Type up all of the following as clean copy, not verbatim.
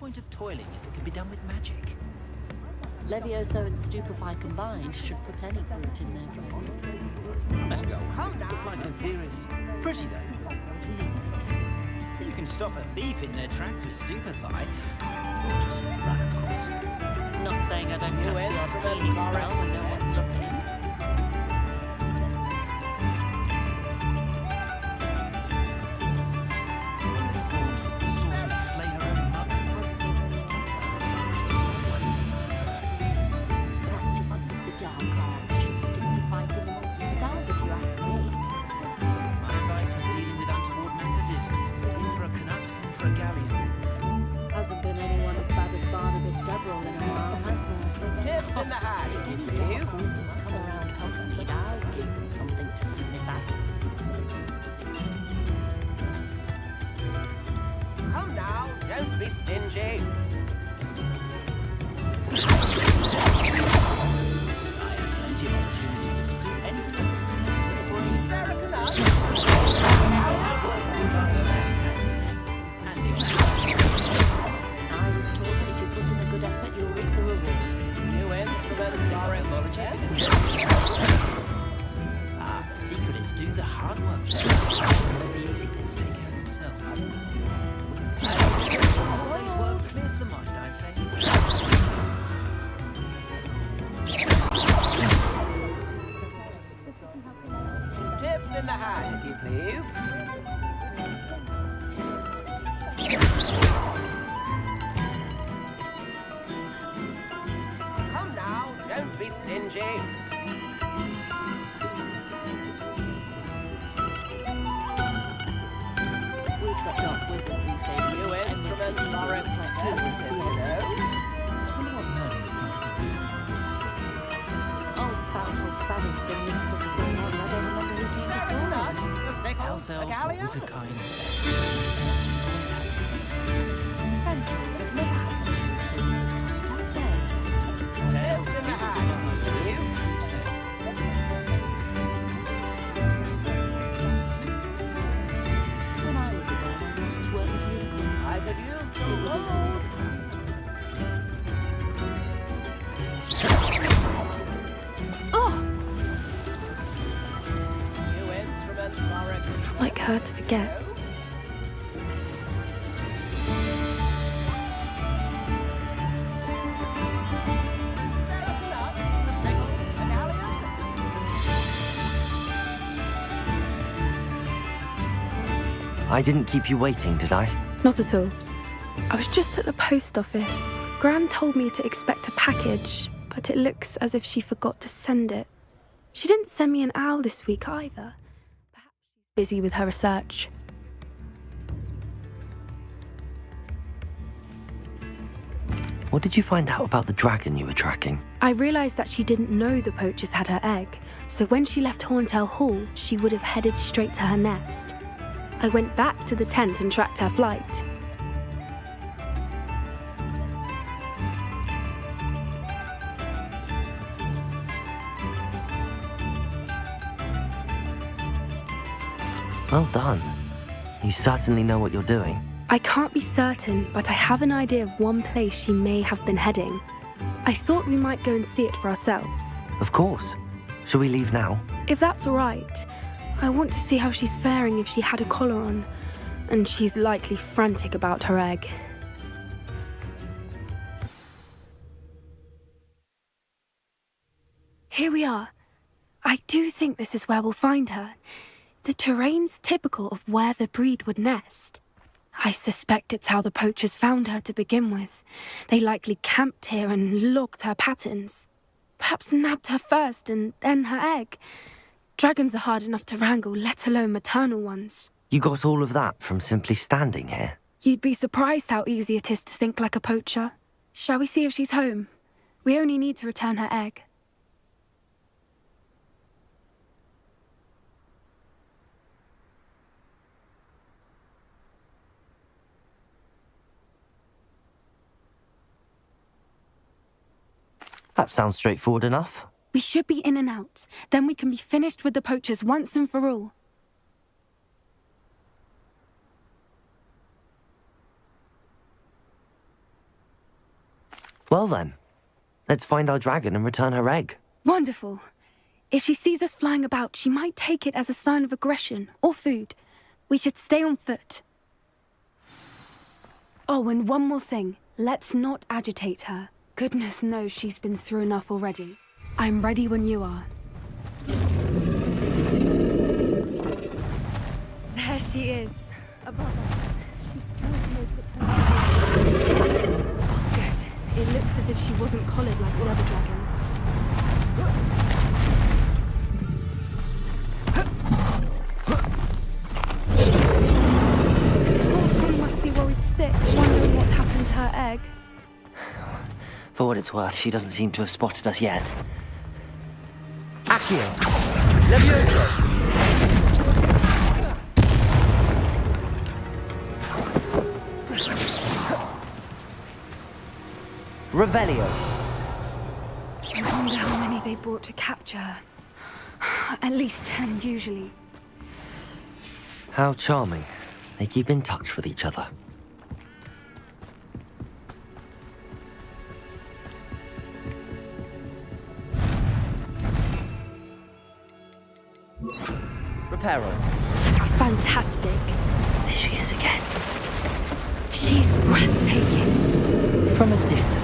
Point of toiling if it can be done with magic. Levioso and Stupefy combined should put any brute in their place. Let's go. Look like I'm furious. Pretty though. You can stop a thief in their tracks with Stupefy. Or just run, of course. Not saying I don't cast the odd healing spell when no one's looking. Hard to forget. I didn't keep you waiting, did I? Not at all. I was just at the post office. Gran told me to expect a package, but it looks as if she forgot to send it. She didn't send me an owl this week either. Busy with her research. What did you find out about the dragon you were tracking? I realised that she didn't know the poachers had her egg, so when she left Horntail Hall, she would have headed straight to her nest. I went back to the tent and tracked her flight. Well done. You certainly know what you're doing. I can't be certain, but I have an idea of one place she may have been heading. I thought we might go and see it for ourselves. Of course. Shall we leave now? If that's all right. I want to see how she's faring if she had a collar on. And she's likely frantic about her egg. we are. I do think this is where we'll find her. The terrain's typical of where the breed would nest. I suspect it's how the poachers found her to begin with. They likely camped here and logged her patterns. Perhaps nabbed her first and then her egg. Dragons are hard enough to wrangle, let alone maternal ones. You got all of that from simply standing here? You'd be surprised how easy it is to think like a poacher. Shall we see if she's home? We only need to return her egg. That sounds straightforward enough. We should be in and out. Then we can be finished with the poachers once and for all. Well then, let's find our dragon and return her egg. Wonderful. If she sees us flying about, she might take it as a sign of aggression or food. We should stay on foot. Oh, and one more thing. Let's not agitate her. Goodness knows she's been through enough already. I'm ready when you are. There she is. Above us. Oh, good. It looks as if she wasn't collared like the other dragons. Poor must be worried sick, wondering what happened to her egg. For what it's worth, she doesn't seem to have spotted us yet. Accio! Levioso! Revelio! I wonder how many they brought to capture her. At least 10, usually. How charming. They keep in touch with each other. Reparo. Fantastic. There she is again. She's breathtaking. From a distance.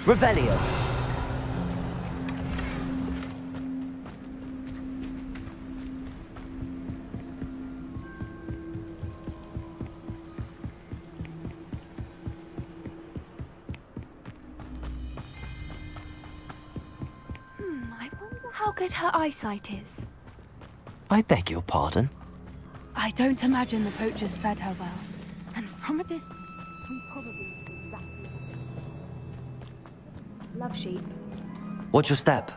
Revelio. I wonder how good her eyesight is. I beg your pardon? I don't imagine the poachers fed her well. And from a distance, we probably exactly love sheep. What's your step?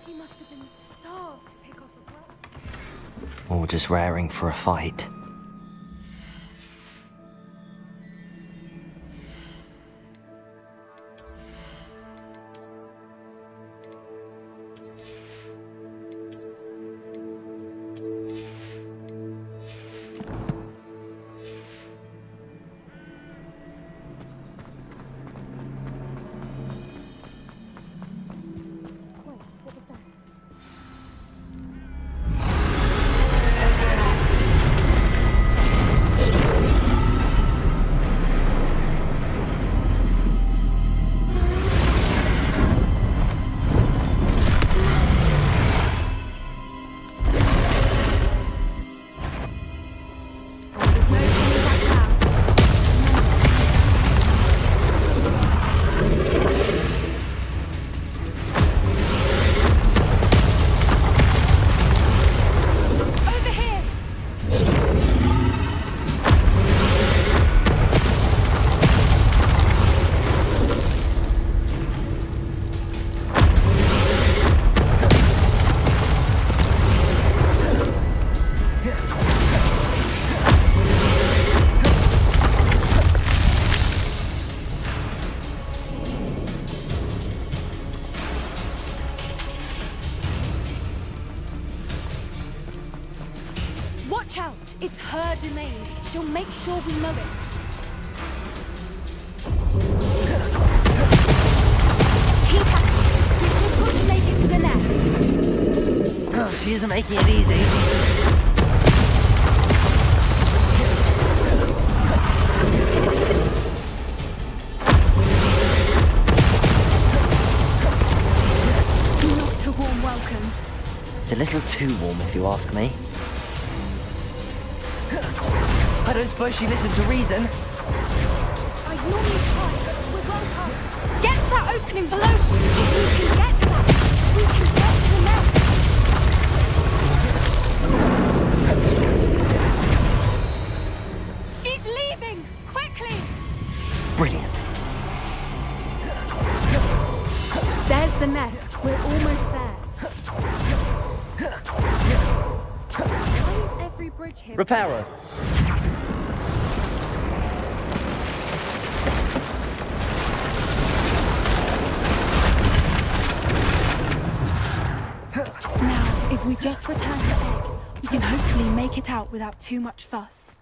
He must have been starved to pick up a breath. Or just raring for a fight? There's no turning back now. Over here! Watch out! It's her domain. She'll make sure we know it. nest. Oh, she isn't making it easy. Not a warm welcome. It's a little too warm, if you ask me. I don't suppose she listened to reason. I'd normally try, but we're well past. Get to that opening below. If we can get to that, we can get to the nest. She's leaving! Quickly! Brilliant. There's the nest. We're almost there. Why is every bridge here? Reparo. Now, if we just return the egg, we can hopefully make it out without too much fuss.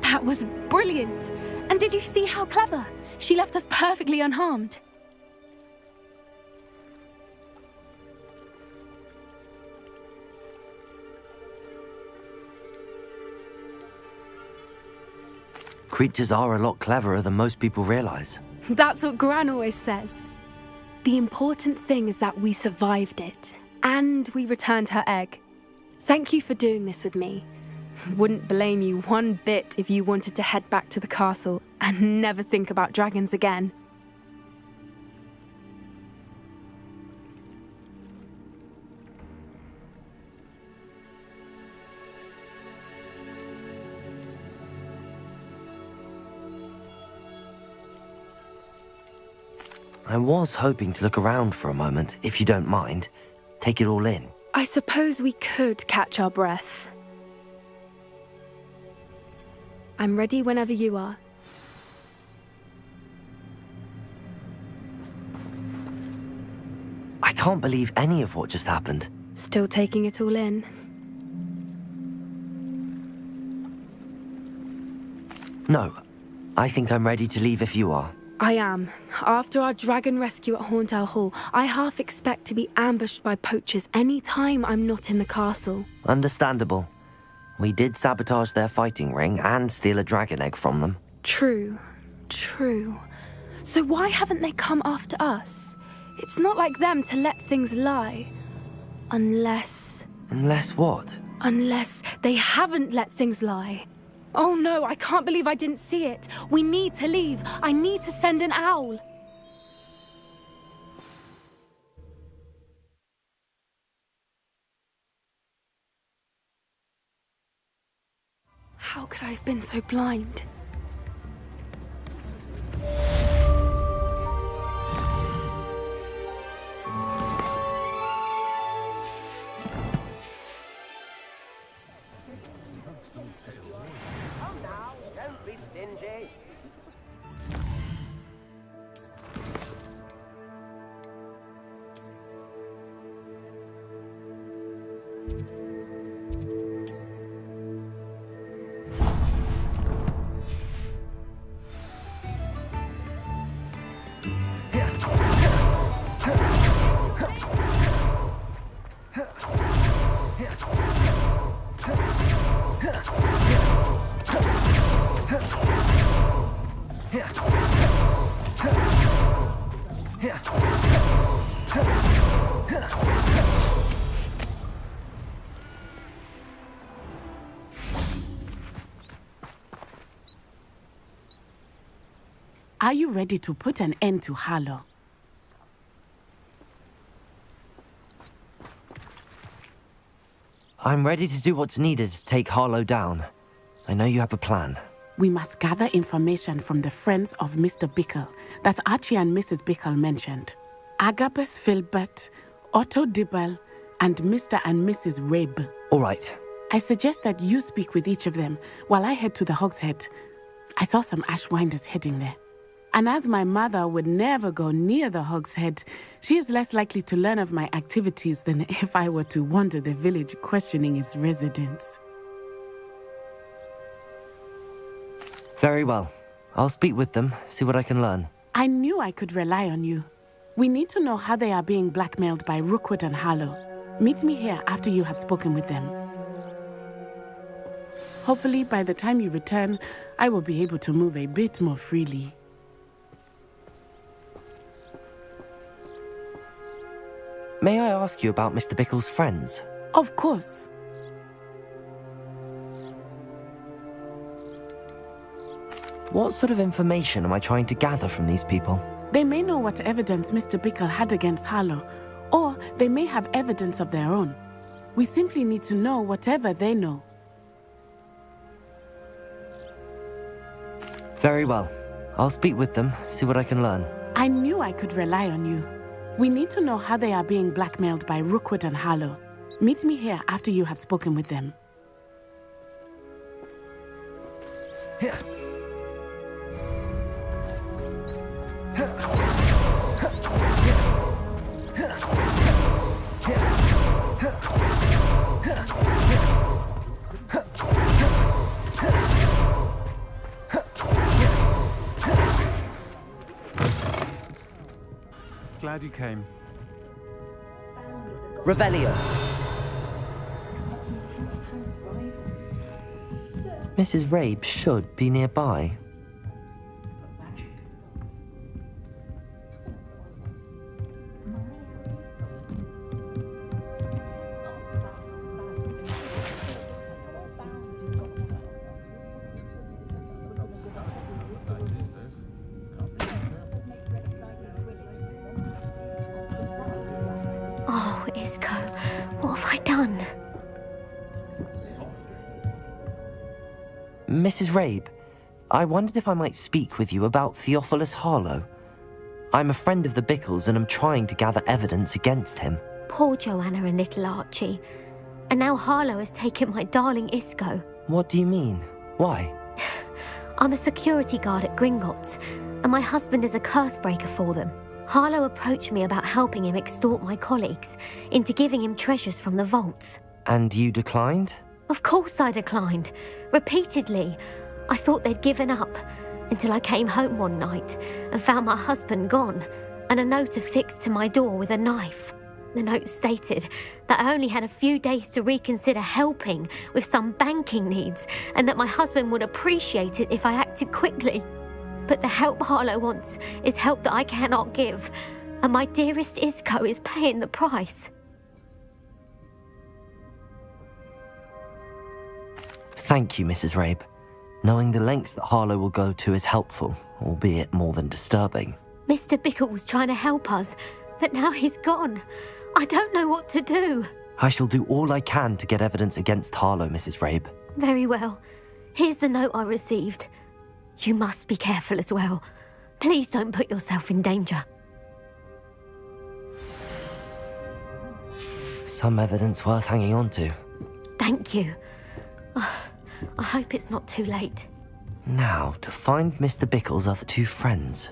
That was brilliant! And did you see how clever? She left us perfectly unharmed. Creatures are a lot cleverer than most people realize. That's what Gran always says. The important thing is that we survived it, and we returned her egg. Thank you for doing this with me. Wouldn't blame you one bit if you wanted to head back to the castle and never think about dragons again. I was hoping to look around for a moment, if you don't mind. Take it all in. I suppose we could catch our breath. I'm ready whenever you are. I can't believe any of what just happened. Still taking it all in. No, I think I'm ready to leave if you are. I am. After our dragon rescue at Horndale Hall, I half expect to be ambushed by poachers any time I'm not in the castle. Understandable. We did sabotage their fighting ring and steal a dragon egg from them. True. So why haven't they come after us? It's not like them to let things lie. Unless What? Unless they haven't let things lie. Oh no, I can't believe I didn't see it. We need to leave. I need to send an owl. How could I have been so blind? Come now, don't be stingy. Are you ready to put an end to Harlow? I'm ready to do what's needed to take Harlow down. I know you have a plan. We must gather information from the friends of Mr. Bickle that Archie and Mrs. Bickle mentioned. Agabus Filbert, Otto Dibble, and Mr. and Mrs. Rabe. All right. I suggest that you speak with each of them while I head to the Hogshead. I saw some Ashwinders heading there. And as my mother would never go near the Hogshead, she is less likely to learn of my activities than if I were to wander the village questioning its residents. Very well. I'll speak with them, see what I can learn. I knew I could rely on you. We need to know how they are being blackmailed by Rookwood and Harlow. Meet me here after you have spoken with them. Hopefully, by the time you return, I will be able to move a bit more freely. May I ask you about Mr. Bickle's friends? Of course. What sort of information am I trying to gather from these people? They may know what evidence Mr. Bickle had against Harlow, or they may have evidence of their own. We simply need to know whatever they know. Very well. I'll speak with them, see what I can learn. I knew I could rely on you. We need to know how they are being blackmailed by Rookwood and Harlow. Meet me here after you have spoken with them. Glad you came. Revelio. Mrs. Rabe should be nearby. Oh, Isco, what have I done? Mrs. Rabe, I wondered if I might speak with you about Theophilus Harlow. I'm a friend of the Bickles and I'm trying to gather evidence against him. Poor Joanna and little Archie. And now Harlow has taken my darling Isco. What do you mean? Why? I'm a security guard at Gringotts, and my husband is a curse breaker for them. Harlow approached me about helping him extort my colleagues into giving him treasures from the vaults. And you declined? Of course I declined. Repeatedly. I thought they'd given up, until I came home one night and found my husband gone, and a note affixed to my door with a knife. The note stated that I only had a few days to reconsider helping with some banking needs, and that my husband would appreciate it if I acted quickly. But the help Harlow wants is help that I cannot give, and my dearest Isco is paying the price. Thank you, Mrs. Rabe. Knowing the lengths that Harlow will go to is helpful, albeit more than disturbing. Mr. Bickle was trying to help us, but now he's gone. I don't know what to do. I shall do all I can to get evidence against Harlow, Mrs. Rabe. Very well. Here's the note I received. You must be careful as well. Please don't put yourself in danger. Some evidence worth hanging on to. Thank you. I hope it's not too late. Now, to find Mr. Bickle's other two friends.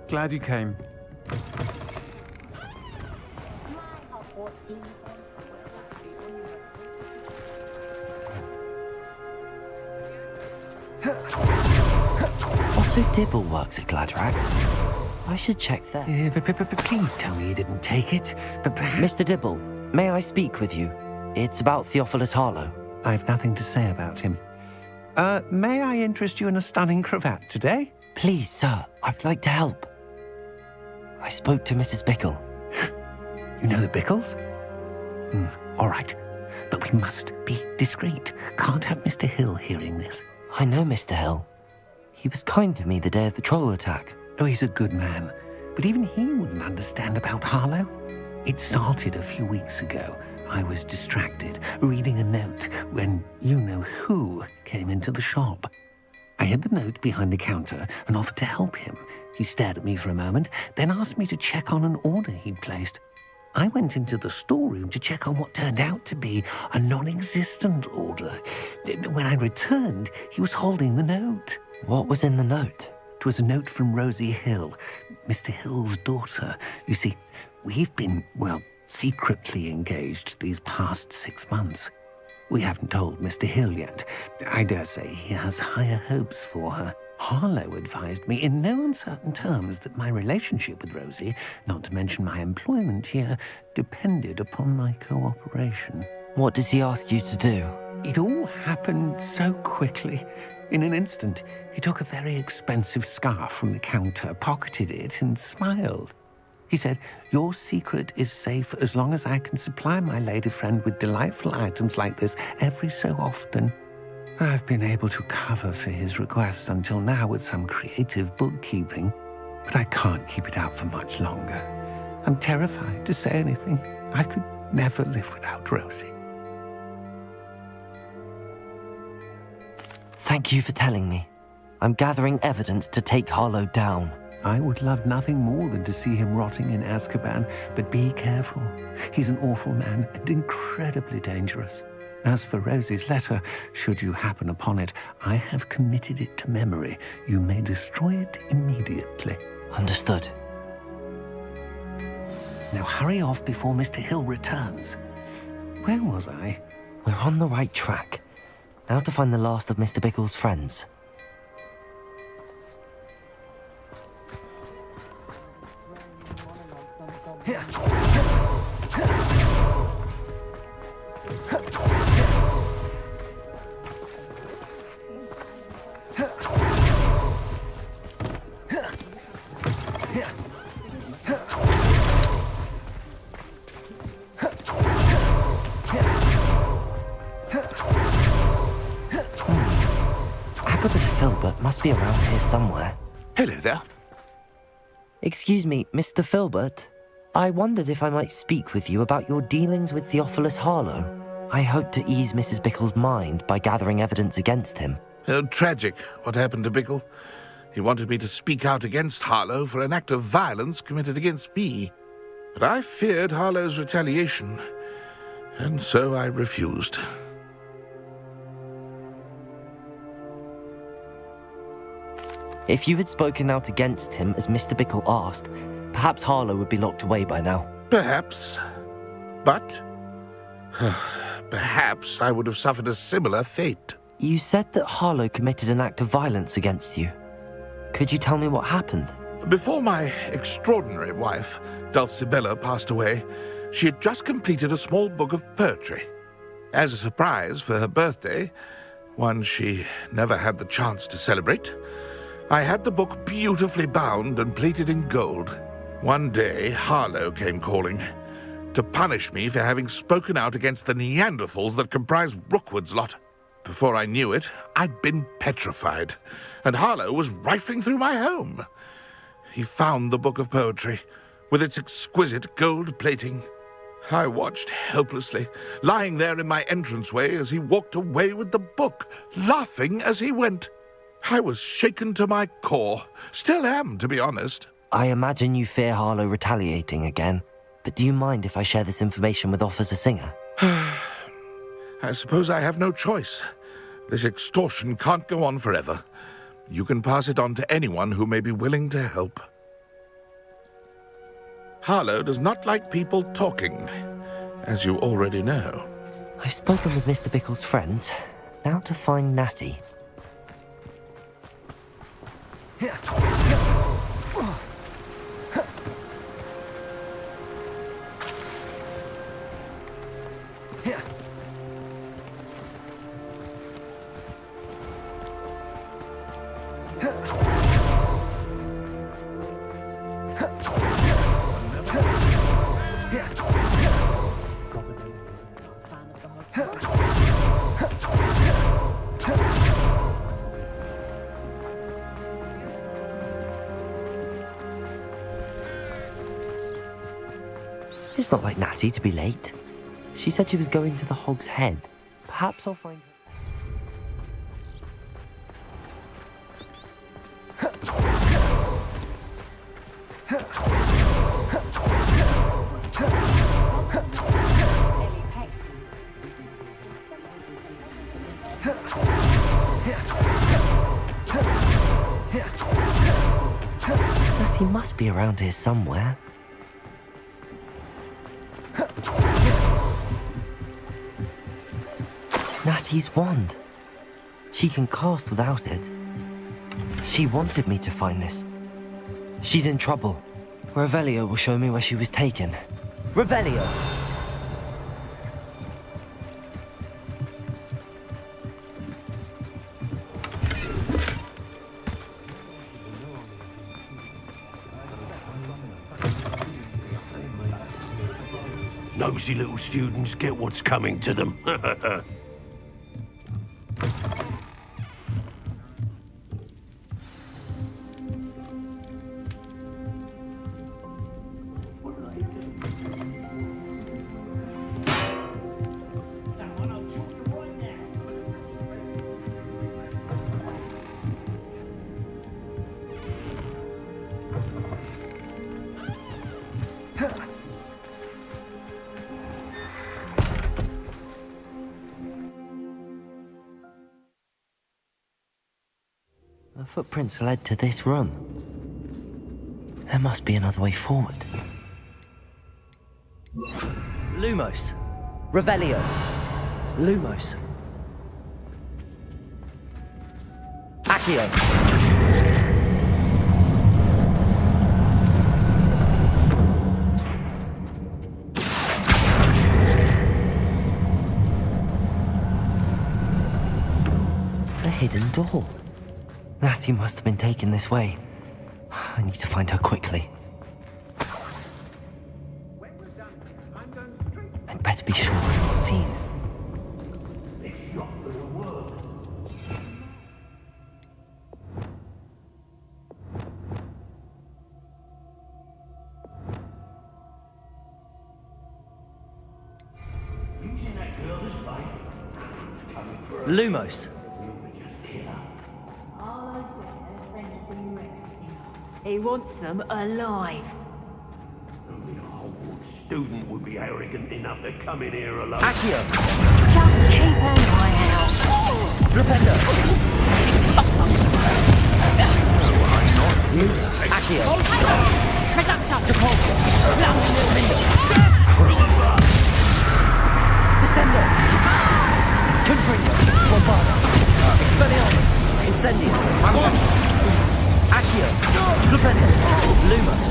Glad you came. Otto Dibble works at Gladrax. I should check there. Please tell me you didn't take it. But Mr. Dibble, may I speak with you? It's about Theophilus Harlow. I've nothing to say about him. May I interest you in a stunning cravat today? Please, sir, I'd like to help. I spoke to Mrs. Bickle. You know the Bickles? All right. but we must be discreet. Can't have Mr. Hill hearing this. I know Mr. Hill. He was kind to me the day of the troll attack. Oh, he's a good man, but even he wouldn't understand about Harlow. It started a few weeks ago. I was distracted, reading a note, when you-know-who came into the shop. I hid the note behind the counter and offered to help him. He stared at me for a moment, then asked me to check on an order he'd placed. I went into the storeroom to check on what turned out to be a non-existent order. When I returned, he was holding the note. What was in the note? It was a note from Rosie Hill, Mr. Hill's daughter. You see, we've been, well, secretly engaged these past 6 months. We haven't told Mr. Hill yet. I dare say he has higher hopes for her. Harlow advised me in no uncertain terms that my relationship with Rosie, not to mention my employment here, depended upon my cooperation. What did he ask you to do? It all happened so quickly. In an instant, he took a very expensive scarf from the counter, pocketed it, and smiled. He said, "Your secret is safe as long as I can supply my lady friend with delightful items like this every so often." I've been able to cover for his request until now with some creative bookkeeping, but I can't keep it up for much longer. I'm terrified to say anything. I could never live without Rosie. Thank you for telling me. I'm gathering evidence to take Harlow down. I would love nothing more than to see him rotting in Azkaban, but be careful. He's an awful man and incredibly dangerous. As for Rosie's letter, should you happen upon it, I have committed it to memory. You may destroy it immediately. Understood. Now hurry off before Mr. Hill returns. Where was I? We're on the right track. Now to find the last of Mr. Bickle's friends. Filbert must be around here somewhere. Hello there. Excuse me, Mr. Filbert. I wondered if I might speak with you about your dealings with Theophilus Harlow. I hope to ease Mrs. Bickle's mind by gathering evidence against him. Oh, tragic what happened to Bickle. He wanted me to speak out against Harlow for an act of violence committed against me. But I feared Harlow's retaliation, and so I refused. If you had spoken out against him as Mr. Bickle asked, perhaps Harlow would be locked away by now. Perhaps. But perhaps I would have suffered a similar fate. You said that Harlow committed an act of violence against you. Could you tell me what happened? Before my extraordinary wife, Dulcibella, passed away, she had just completed a small book of poetry. As a surprise for her birthday, one she never had the chance to celebrate, I had the book beautifully bound and plated in gold. One day, Harlow came calling to punish me for having spoken out against the Neanderthals that comprise Rookwood's lot. Before I knew it, I'd been petrified, and Harlow was rifling through my home. He found the book of poetry, with its exquisite gold plating. I watched helplessly, lying there in my entranceway as he walked away with the book, laughing as he went. I was shaken to my core. Still am, to be honest. I imagine you fear Harlow retaliating again, but do you mind if I share this information with Officer Singer? I suppose I have no choice. This extortion can't go on forever. You can pass it on to anyone who may be willing to help. Harlow does not like people talking, as you already know. I've spoken with Mr. Bickle's friends. Now to find Natty. It's not like Natty to be late. She said she was going to the Hog's Head. Perhaps I'll find her. Natty must be around here somewhere. Natty's wand. She can cast without it. She wanted me to find this. She's in trouble. Revelio will show me where she was taken. Revelio! Nosy little students get what's coming to them. The footprints led to this room. There must be another way forward. Lumos. Revelio. Lumos. Accio. The hidden door. Natty must have been taken this way. I need to find her quickly. I'd better be sure I'm not seen. Lumos. He wants them alive. Only a Hogwarts student would be arrogant enough to come in here alone. Accio. Just keep an eye out. Flipendo. Lumos. Accio. Reductor. Repulsor. Lumos. Crucible. Descendo. Confringo. Bombarda. Expelliarmus. Incendio. Accio. Flipendo. Lumos.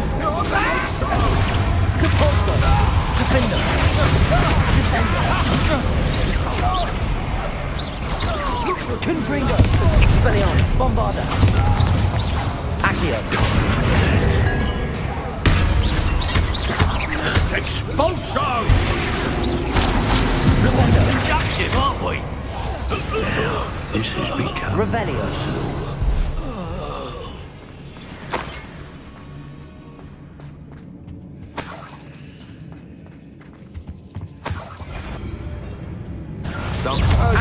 Repulsor. Defendo. Descendo. Confringo. Expelliarmus. Bombarda. Accio. Expulso! Flipendo. Productive, aren't we? This has become Revelio.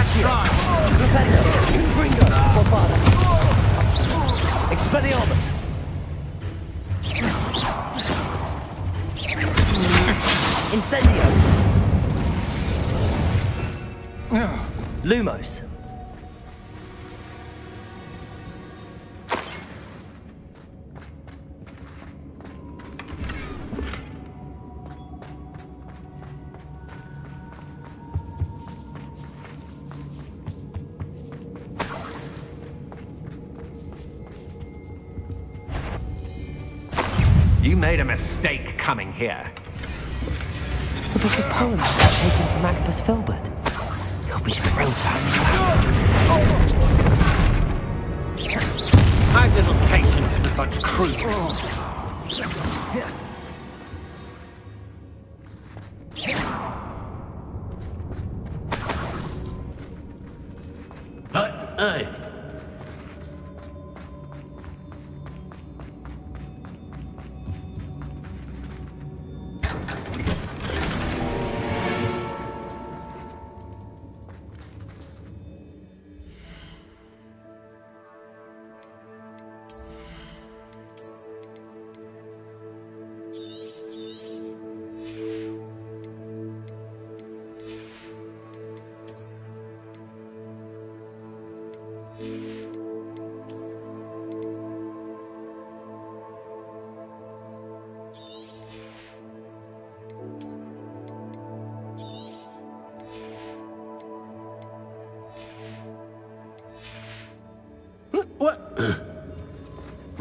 Accio. Flipendo. Confringo. Bombarda. Expelliarmus. Incendio. Lumos. You made a mistake coming here. The book of poems taken from Agabus Filbert. He'll be thrilled to have that. I've little patience for such crude. Hey.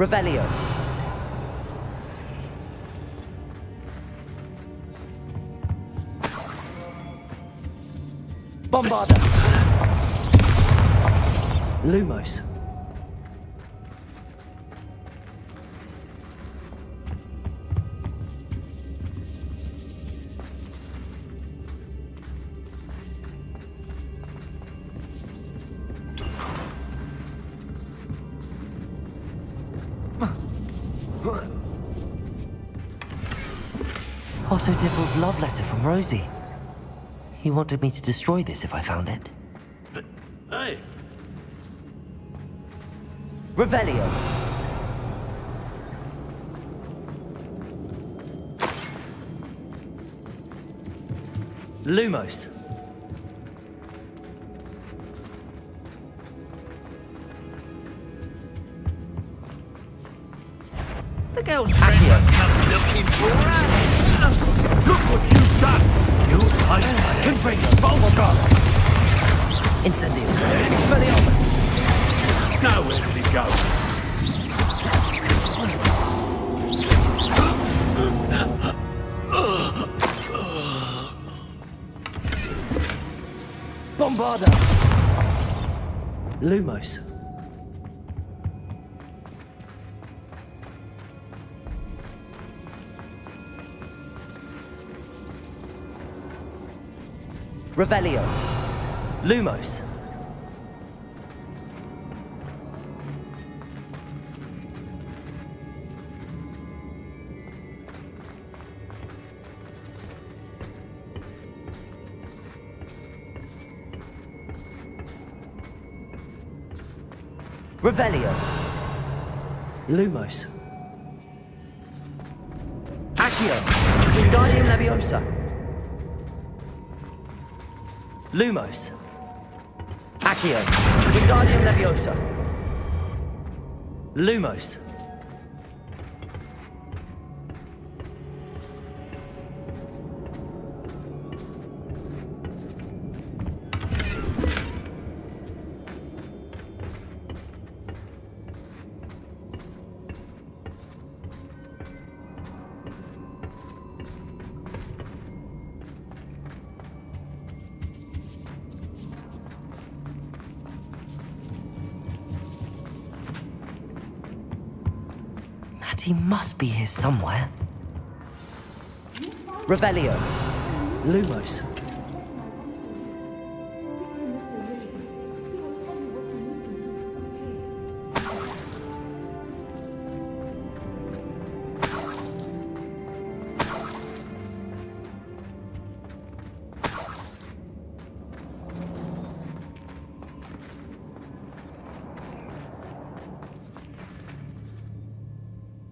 Revelio. Bombarda. Lumos. Otto Dibble's love letter from Rosie. He wanted me to destroy this if I found it. Hey, Revelio. Lumos. The girl's friend comes looking for her. look what you've done! You fight Confringo. Bulbasaur. Incendio. Expelliarmus. Now where did it go? Bombarda. Lumos. Revelio. Lumos. Revelio. Lumos. Accio. Wingardium Leviosa. Lumos. Accio. Wingardium Leviosa. Lumos. He must be here somewhere. Revelio. Lumos.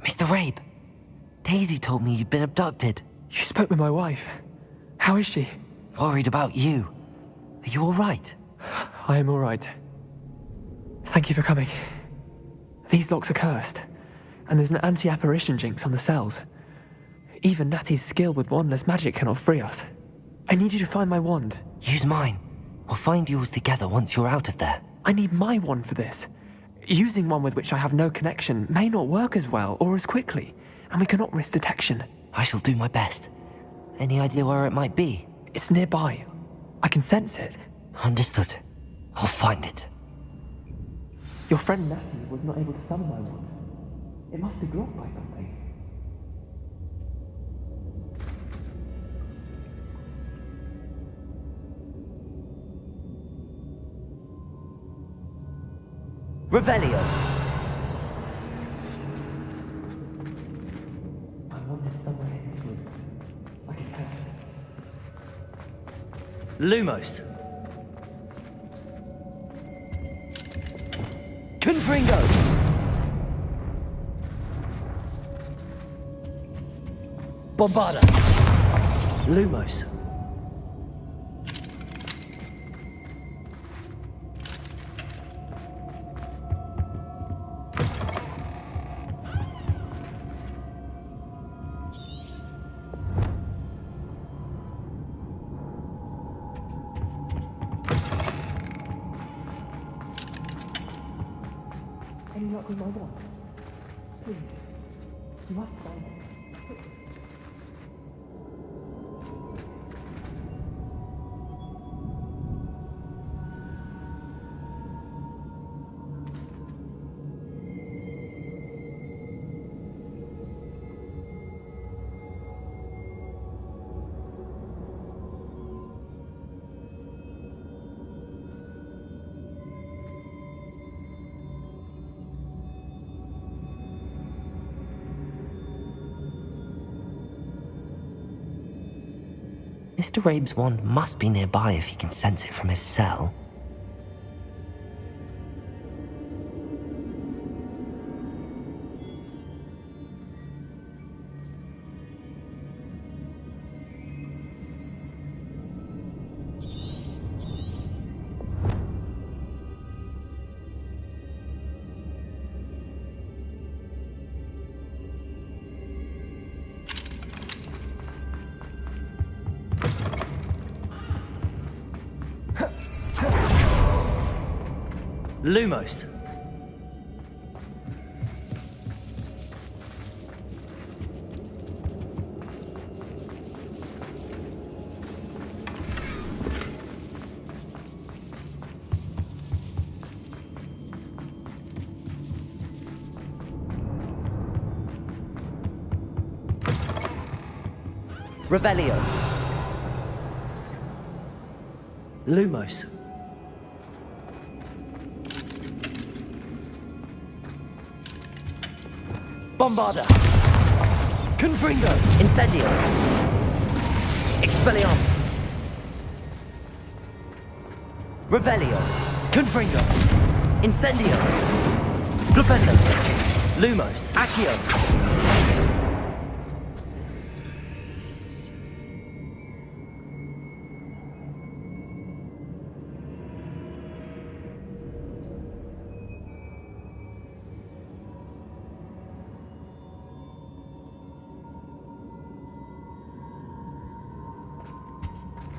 Mr. Rabe, Daisy told me you'd been abducted. You spoke with my wife. How is she? Worried about you. Are you all right? I am all right. Thank you for coming. These locks are cursed, and there's an anti-apparition jinx on the cells. Even Natty's skill with wandless magic cannot free us. I need you to find my wand. Use mine. We'll find yours together once you're out of there. I need my wand for this. Using one with which I have no connection may not work as well or as quickly, and we cannot risk detection. I shall do my best. Any idea where it might be? It's nearby. I can sense it. Understood. I'll find it. Your friend Natty was not able to summon my wand. It must be blocked by something. Revelio. My wand is somewhere in this room. I can tell. Lumos. Confringo. Bombarda. Lumos. Any luck with my wand? Please. You must find it. Mr. Rabe's wand must be nearby if he can sense it from his cell. Lumos. Revelio. Lumos. Bombarda. Confringo. Incendio. Expelliarmus. Revelio. Confringo. Incendio. Flipendo. Lumos. Accio.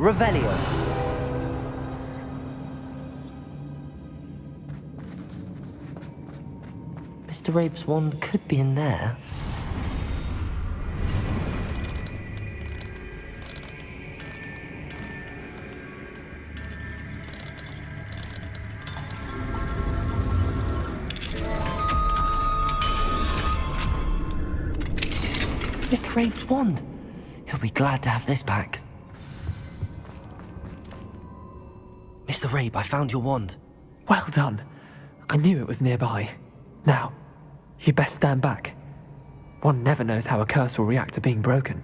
Revelio. Mr. Rabe's wand could be in there. Mr. Rabe's wand. He'll be glad to have this back. Mr. Rabe, I found your wand. Well done. I knew it was nearby. Now, you best stand back. One never knows how a curse will react to being broken.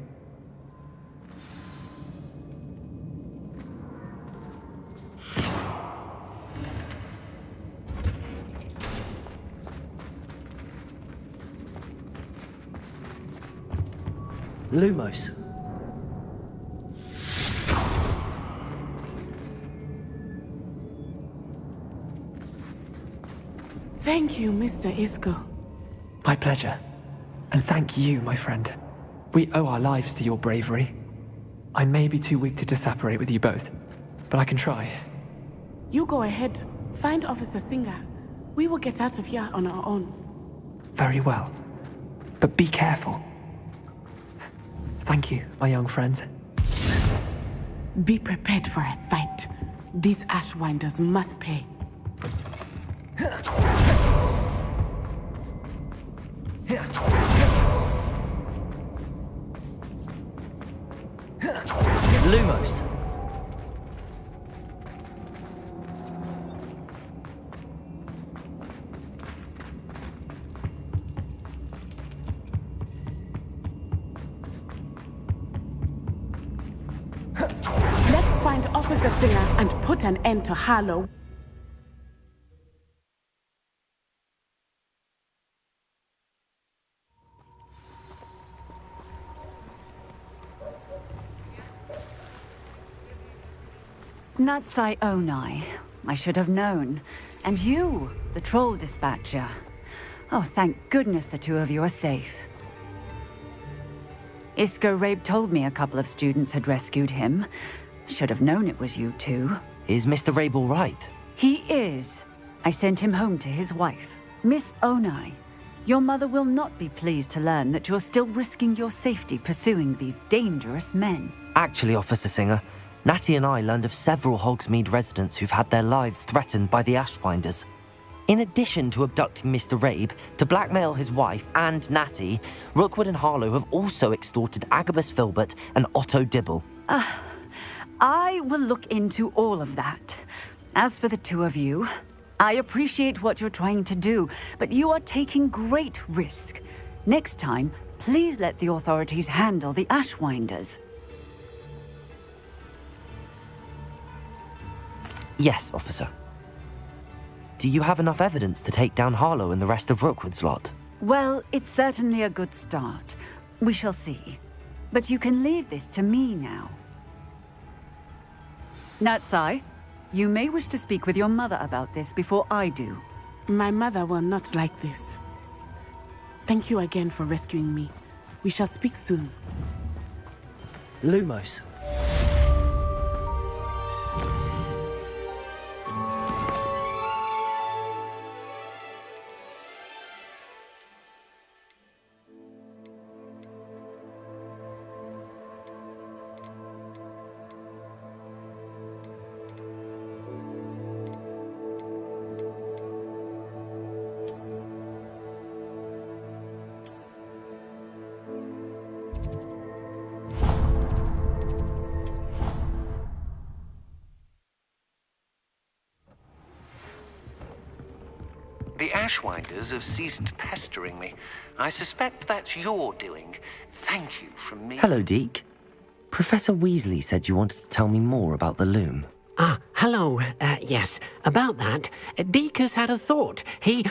Lumos. Thank you, Mr. Isco. My pleasure. And thank you, my friend. We owe our lives to your bravery. I may be too weak to disapparate with you both, but I can try. You go ahead. Find Officer Singer. We will get out of here on our own. Very well. But be careful. Thank you, my young friends. Be prepared for a fight. These Ashwinders must pay. Lumos. Let's find Officer Singer and put an end to Harlow. Natsai Onai. I should have known. And you, the troll dispatcher. Oh, thank goodness the two of you are safe. Isco Rabe told me a couple of students had rescued him. Should have known it was you two. Is Mr. Rabe all right? He is. I sent him home to his wife, Miss Onai. Your mother will not be pleased to learn that you're still risking your safety pursuing these dangerous men. Actually, Officer Singer, Natty and I learned of several Hogsmeade residents who've had their lives threatened by the Ashwinders. In addition to abducting Mr. Rabe to blackmail his wife and Natty, Rookwood and Harlow have also extorted Agabus Filbert and Otto Dibble. I will look into all of that. As for the two of you, I appreciate what you're trying to do, but you are taking great risk. Next time, please let the authorities handle the Ashwinders. Yes, officer. Do you have enough evidence to take down Harlow and the rest of Rookwood's lot? Well, it's certainly a good start. We shall see. But you can leave this to me now. Natsai, you may wish to speak with your mother about this before I do. My mother will not like this. Thank you again for rescuing me. We shall speak soon. Lumos. The Ashwinders have ceased pestering me. I suspect that's your doing. Thank you from me. Hello, Deke. Professor Weasley said you wanted to tell me more about the loom. Ah, hello. Yes, about that. Deke has had a thought. He...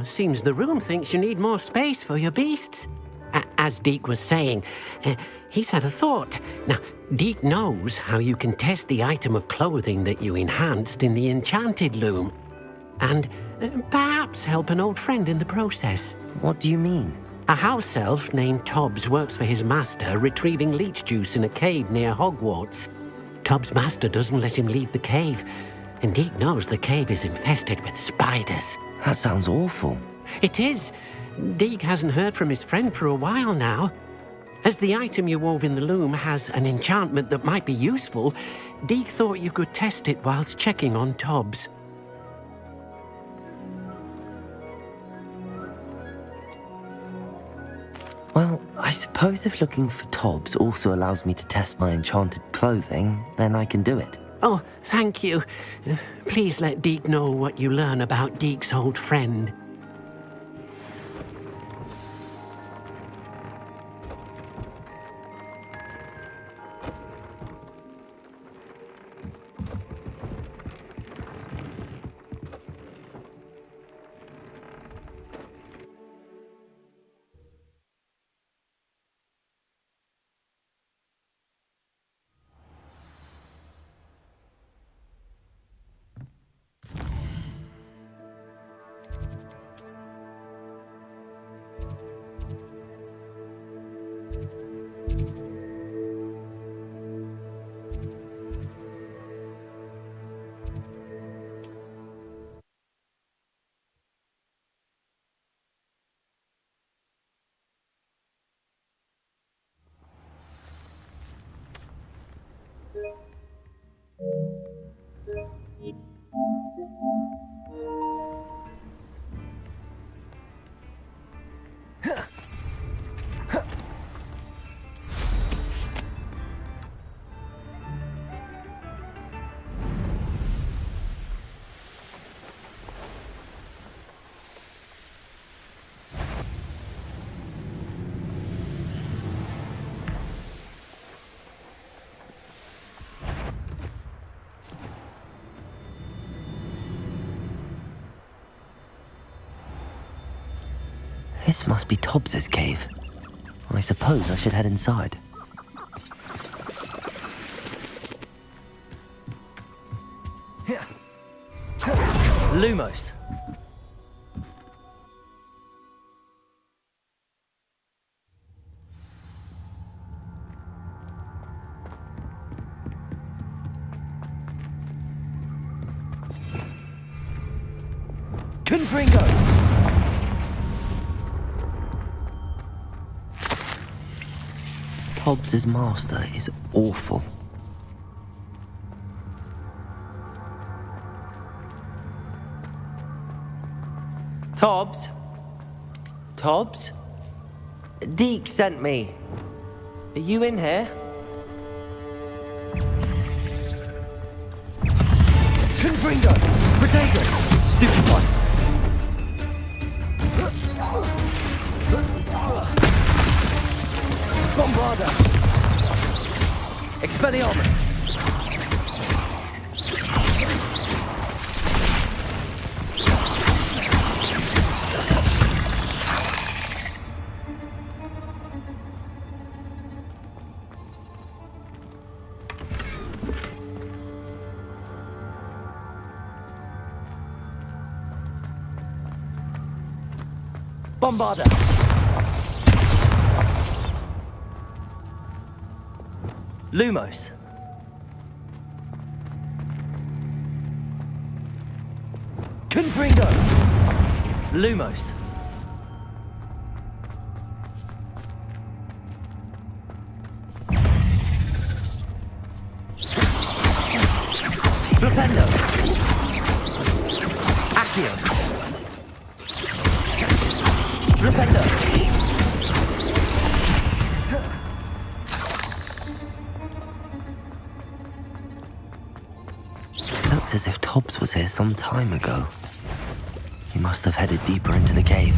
Seems the room thinks you need more space for your beasts. As Deke was saying, he's had a thought. Now, Deke knows how you can test the item of clothing that you enhanced in the enchanted loom. And perhaps help an old friend in the process. What do you mean? A house elf named Tobbs works for his master, retrieving leech juice in a cave near Hogwarts. Tobbs' master doesn't let him leave the cave, and Deke knows the cave is infested with spiders. That sounds awful. It is. Deke hasn't heard from his friend for a while now. As the item you wove in the loom has an enchantment that might be useful, Deke thought you could test it whilst checking on Tobbs. Well, I suppose if looking for Tobbs also allows me to test my enchanted clothing, then I can do it. Oh, thank you. Please let Deke know what you learn about Deke's old friend. This must be Tobbs's cave. I suppose I should head inside. Lumos. Confringo! Hobbs's master is awful. Tobbs? Tobbs? Deke sent me. Are you in here? Confringo! Protego! Stupefy! Bombarda! Expelliarmus! Bombarda! Lumos. Confringo! Lumos. Flipendo! Accio! Flipendo! Looks as if Tobbs was here some time ago. He must have headed deeper into the cave.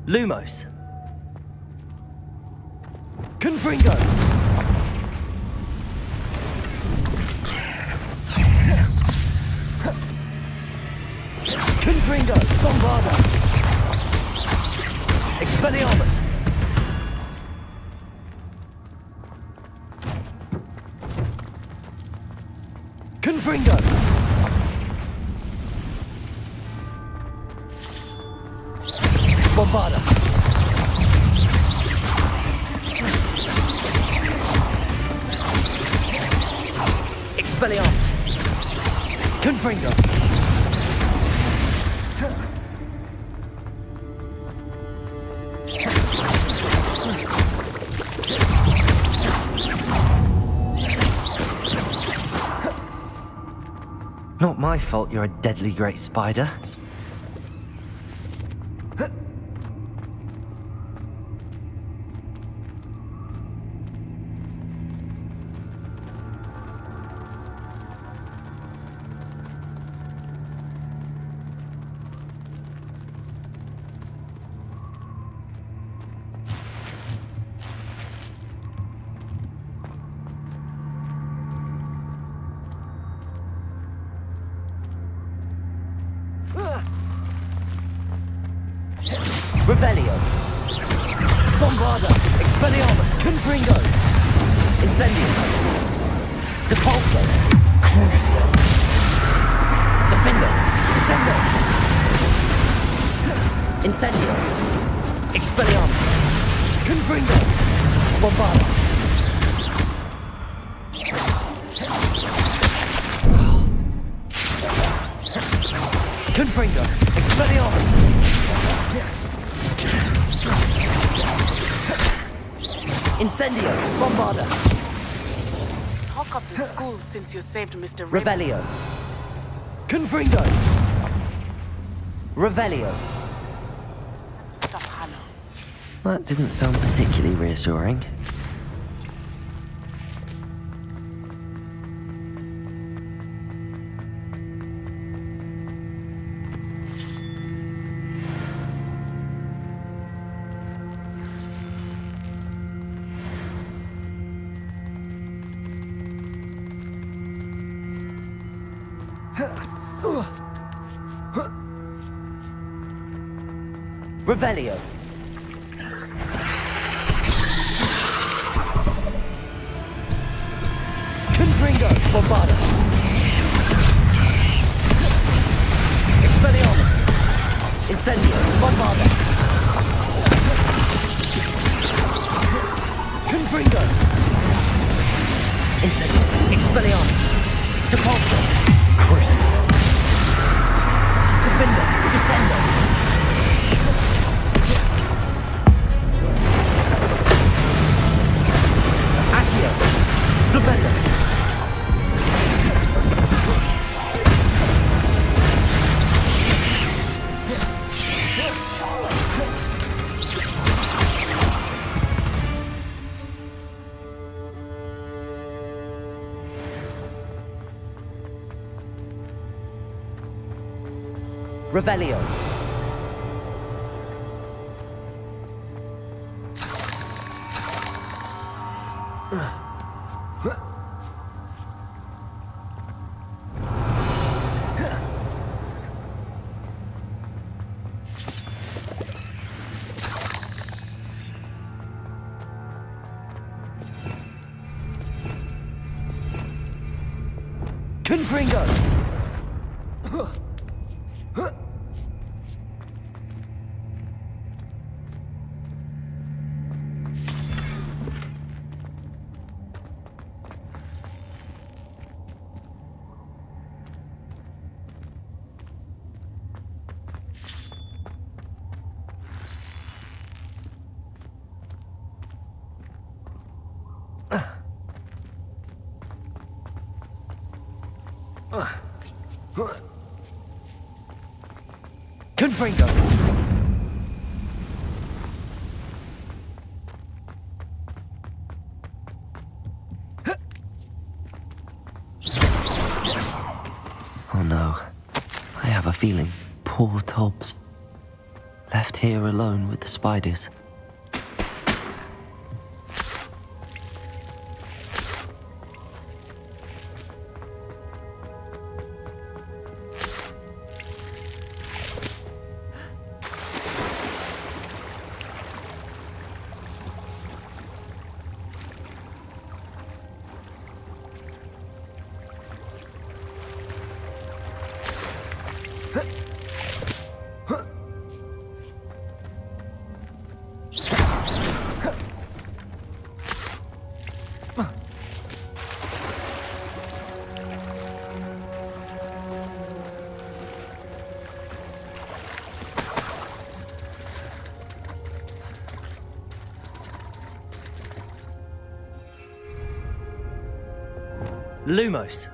Lumos. Confringo! Confringo! Bombarda! Expelliarmus! Confringo! Bombarda! Expelliarmus! Confringo! Not my fault you're a deadly great spider. Revelio. Bombarda. Expelliarmus. Confringo. Incendio. Depulso. Crucio. Defendo. Descendo. Incendio. Expelliarmus. Confringo. Bombarda. Confringo. Expelliarmus. Incendio! Bombarda! Talk of the school since you saved Mr. Revelio! Confringo! Revelio! To stop Harlow. That didn't sound particularly reassuring. Revelio. Bombarda. Expelliarmus. Incendio. Bombarda. Confringo. Incendio. Expelliarmus. Depulso. Crucible. Defender. Descendo. Accio. Flabendo. Revelio. Confringo. Confringo. Oh no. I have a feeling. Poor Tobbs. Left here alone with the spiders. Lumos.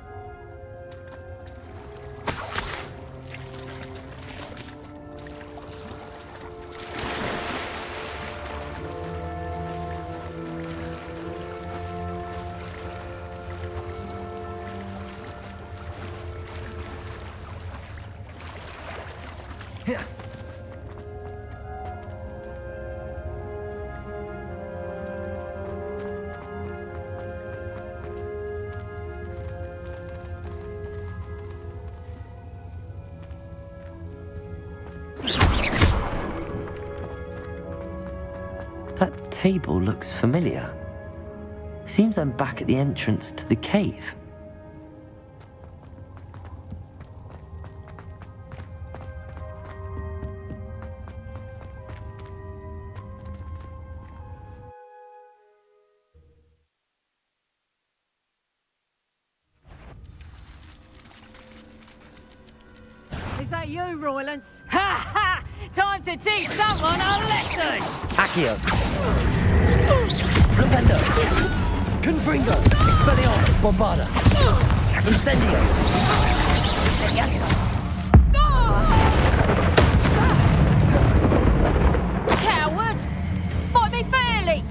That table looks familiar. Seems I'm back at the entrance to the cave. Is that you, Roylance? Ha ha! Time to teach someone a lesson! Accio. Flabendo. Confringo. Expelliarmus. Bombarda. Incendio. Coward! Fight me fairly!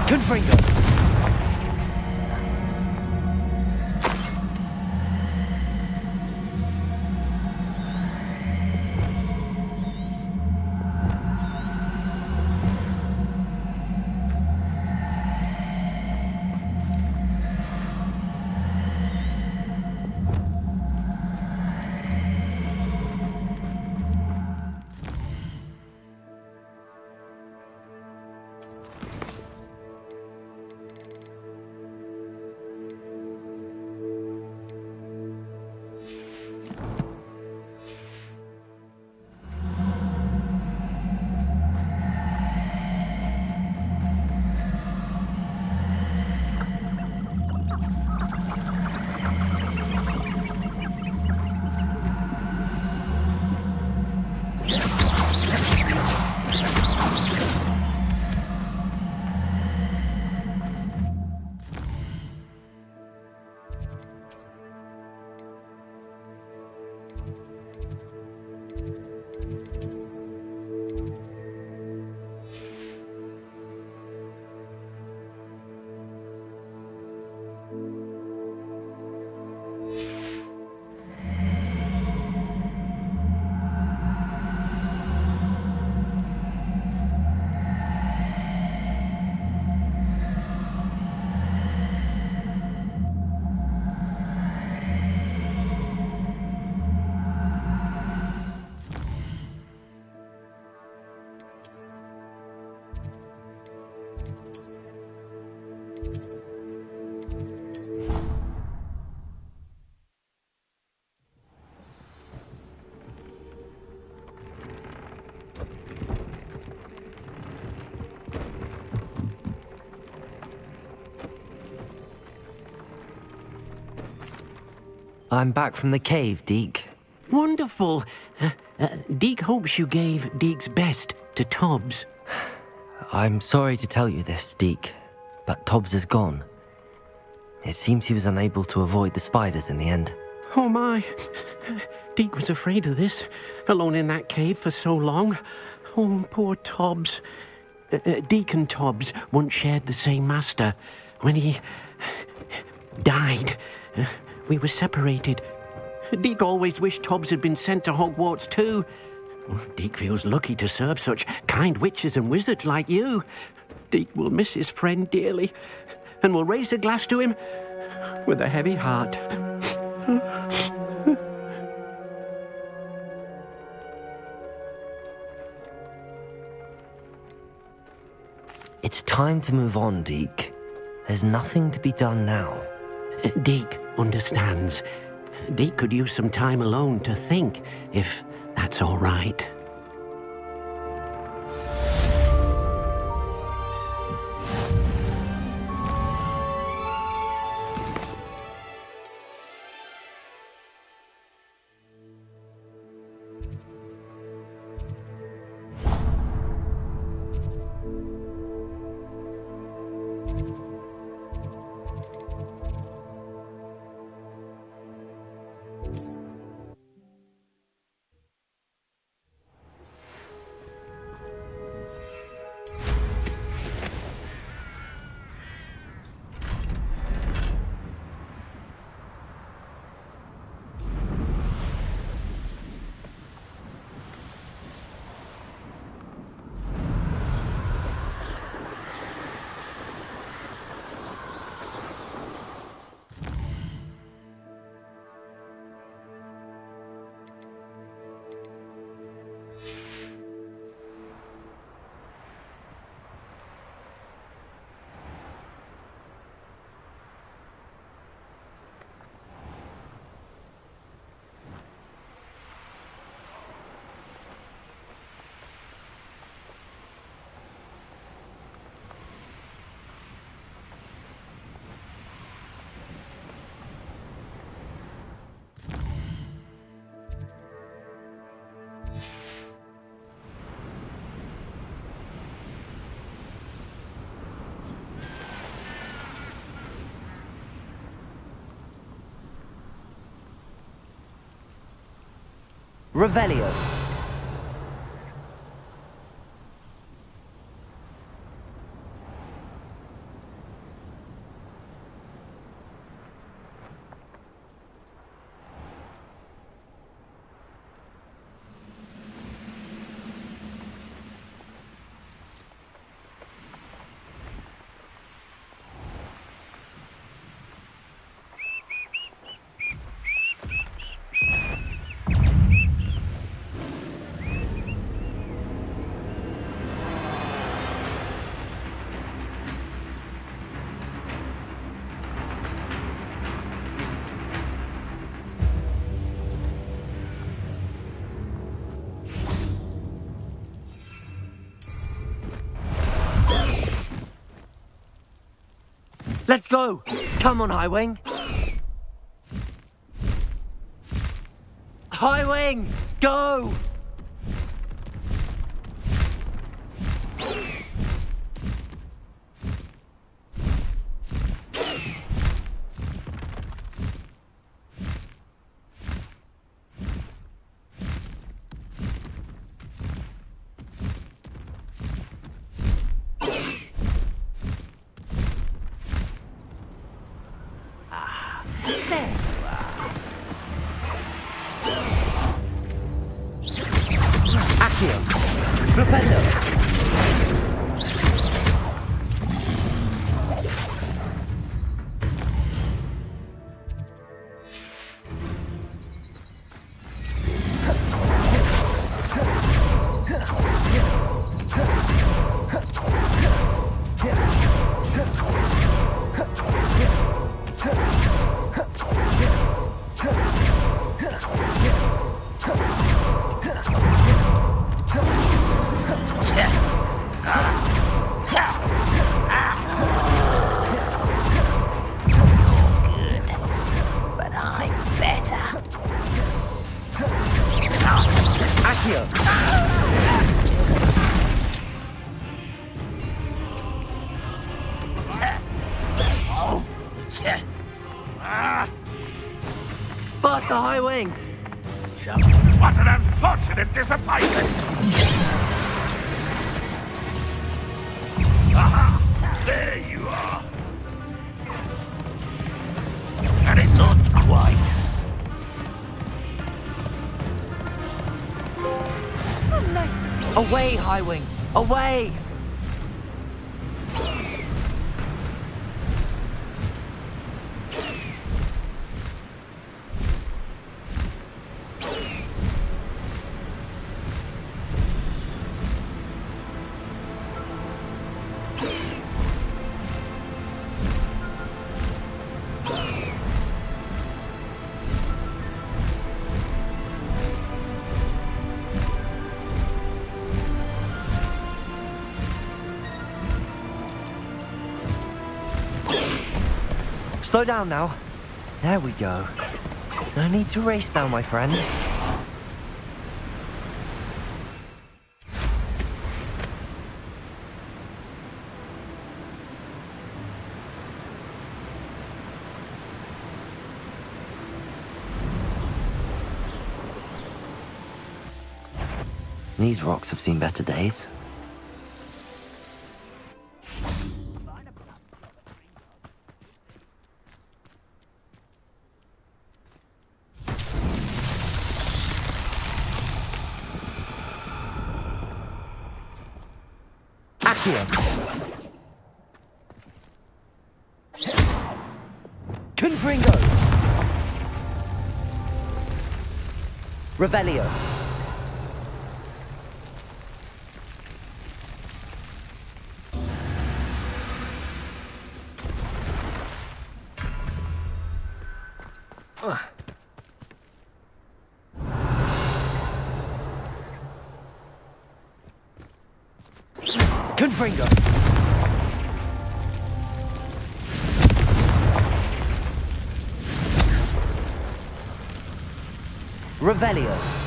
Confringo. I'm back from the cave, Deke. Wonderful. Deke hopes you gave Deke's best to Tobbs. I'm sorry to tell you this, Deke, but Tobbs is gone. It seems he was unable to avoid the spiders in the end. Oh my. Deke was afraid of this, alone in that cave for so long. Oh, poor Tobbs. Deke and Tobbs once shared the same master. When he died, we were separated. Deke always wished Tobbs had been sent to Hogwarts too. Deke feels lucky to serve such kind witches and wizards like you. Deke will miss his friend dearly, and will raise a glass to him with a heavy heart. It's time to move on, Deke. There's nothing to be done now. Deke understands. Deke could use some time alone to think, if that's all right. Revelio. Let's go! Come on, Highwing! Highwing! Go! coming! What an unfortunate disappointment! Aha! There you are! And it's not quite. Away, Highwing! Away! Slow down now. There we go. No need to race now, my friend. These rocks have seen better days. Confringo! Revelio. Confringo. Revelio.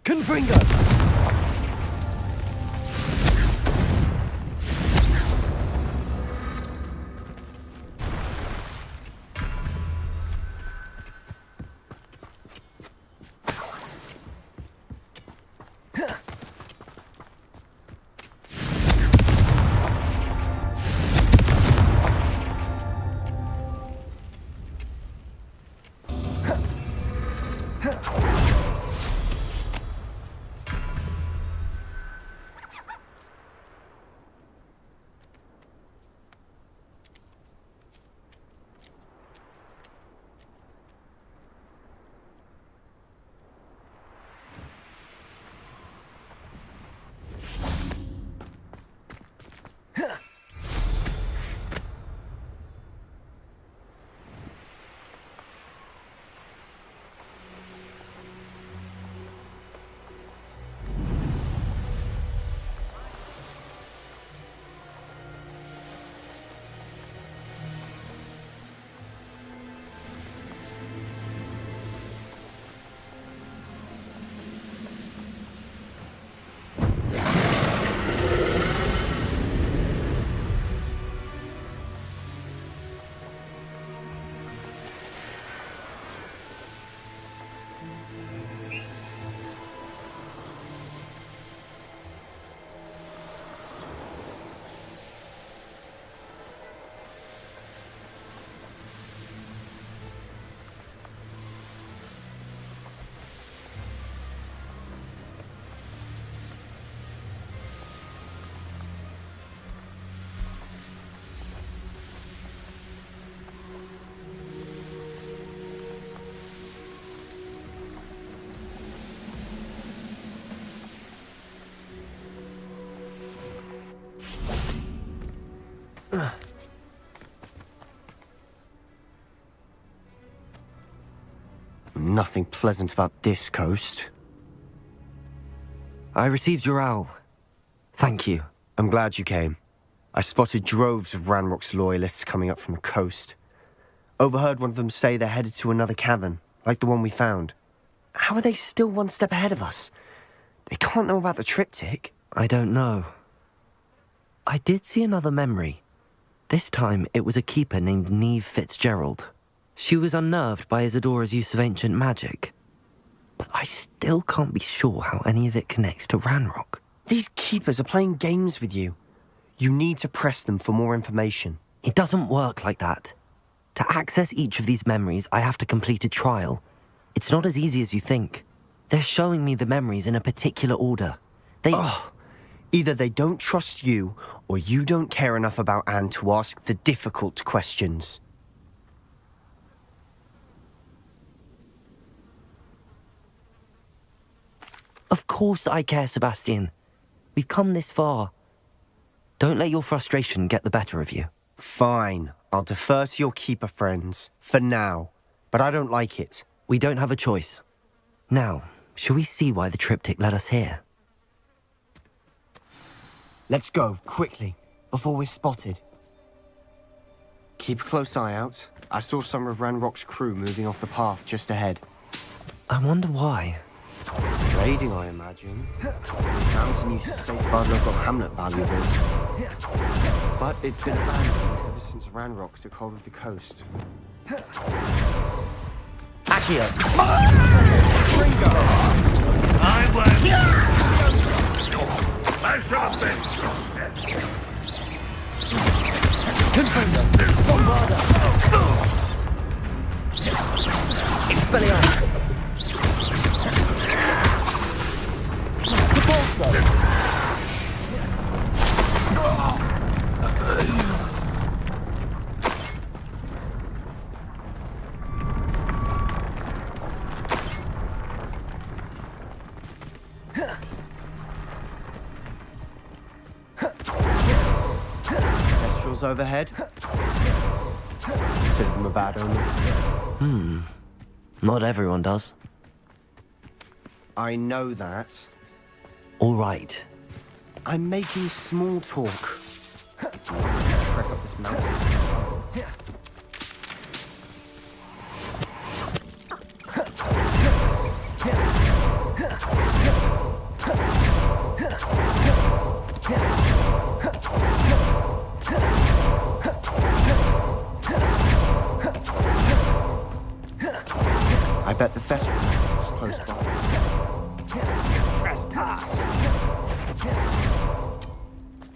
Confringo! nothing pleasant about this coast. I received your owl. Thank you. I'm glad you came. I spotted droves of Ranrock's loyalists coming up from the coast. Overheard one of them say they're headed to another cavern, like the one we found. How are they still one step ahead of us? They can't know about the triptych. I don't know. I did see another memory. This time it was a keeper named Neve Fitzgerald. She was unnerved by Isadora's use of ancient magic. But I still can't be sure how any of it connects to Ranrock. These keepers are playing games with you. You need to press them for more information. It doesn't work like that. To access each of these memories, I have to complete a trial. It's not as easy as you think. They're showing me the memories in a particular order. Either they don't trust you, or you don't care enough about Anne to ask the difficult questions. Of course I care, Sebastian. We've come this far. Don't let your frustration get the better of you. Fine. I'll defer to your keeper friends, for now. But I don't like it. We don't have a choice. Now, shall we see why the triptych led us here? Let's go, quickly, before we're spotted. Keep a close eye out. I saw some of Ranrock's crew moving off the path just ahead. I wonder why. Raiding, I imagine. The mountain used to safeguard local hamlet valuables. But it's been abandoned ever since Ranrock took hold of the coast. Accio! Ringo! I won't! I should have been! Confringo! Bombarda! Expelliarmus! Repulso! Kestrels overhead. Consider them a bad omen. Not everyone does. I know that. All right. I'm making small talk. Trek up this mountain in silence. I bet the festival is close by. Trespass!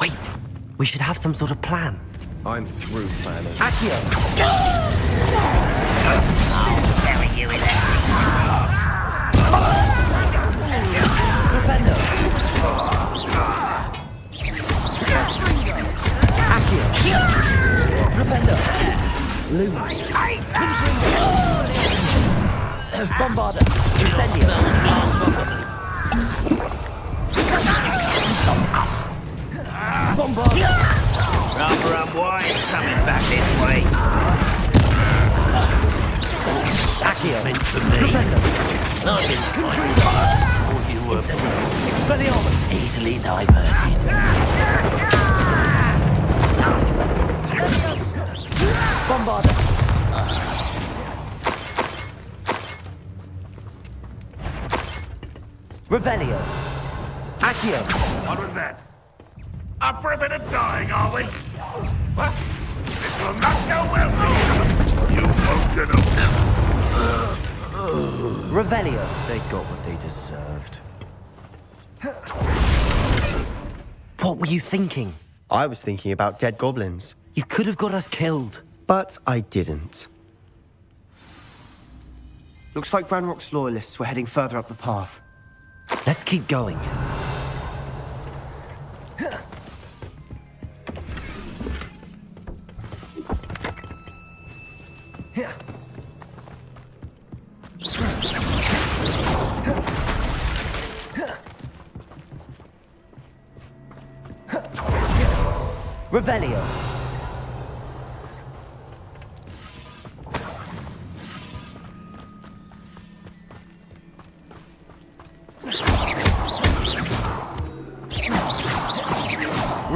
Wait! We should have some sort of plan. I'm through planning. Accio! I'll bury you in there. Propendo! Accio! Propendo! Lumos! Bombarda! Incendio! Bombarda! Rubber and wine coming back this way. Accio! Meant for me. Propendo! Not in you were Expelliarmus! easily diverted. Bombarda! Revelio! Accio! What was that? Up for a bit of dying, are we? What? This will not go well. You won't get up. Revelio! They got what they deserved. What were you thinking? I was thinking about dead goblins. You could have got us killed. But I didn't. Looks like Ranrock's loyalists were heading further up the path. Let's keep going. Revelio!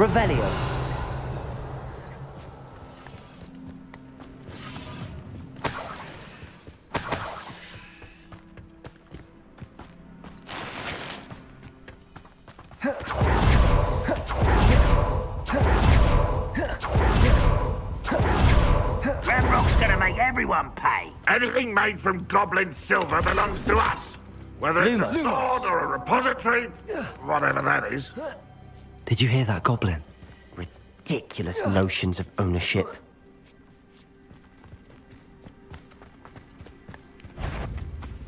Revelio. Ranrock's gonna make everyone pay. Anything made from goblin silver belongs to us. Whether it's a sword or a repository, whatever that is. Did you hear that, Goblin? Ridiculous notions of ownership.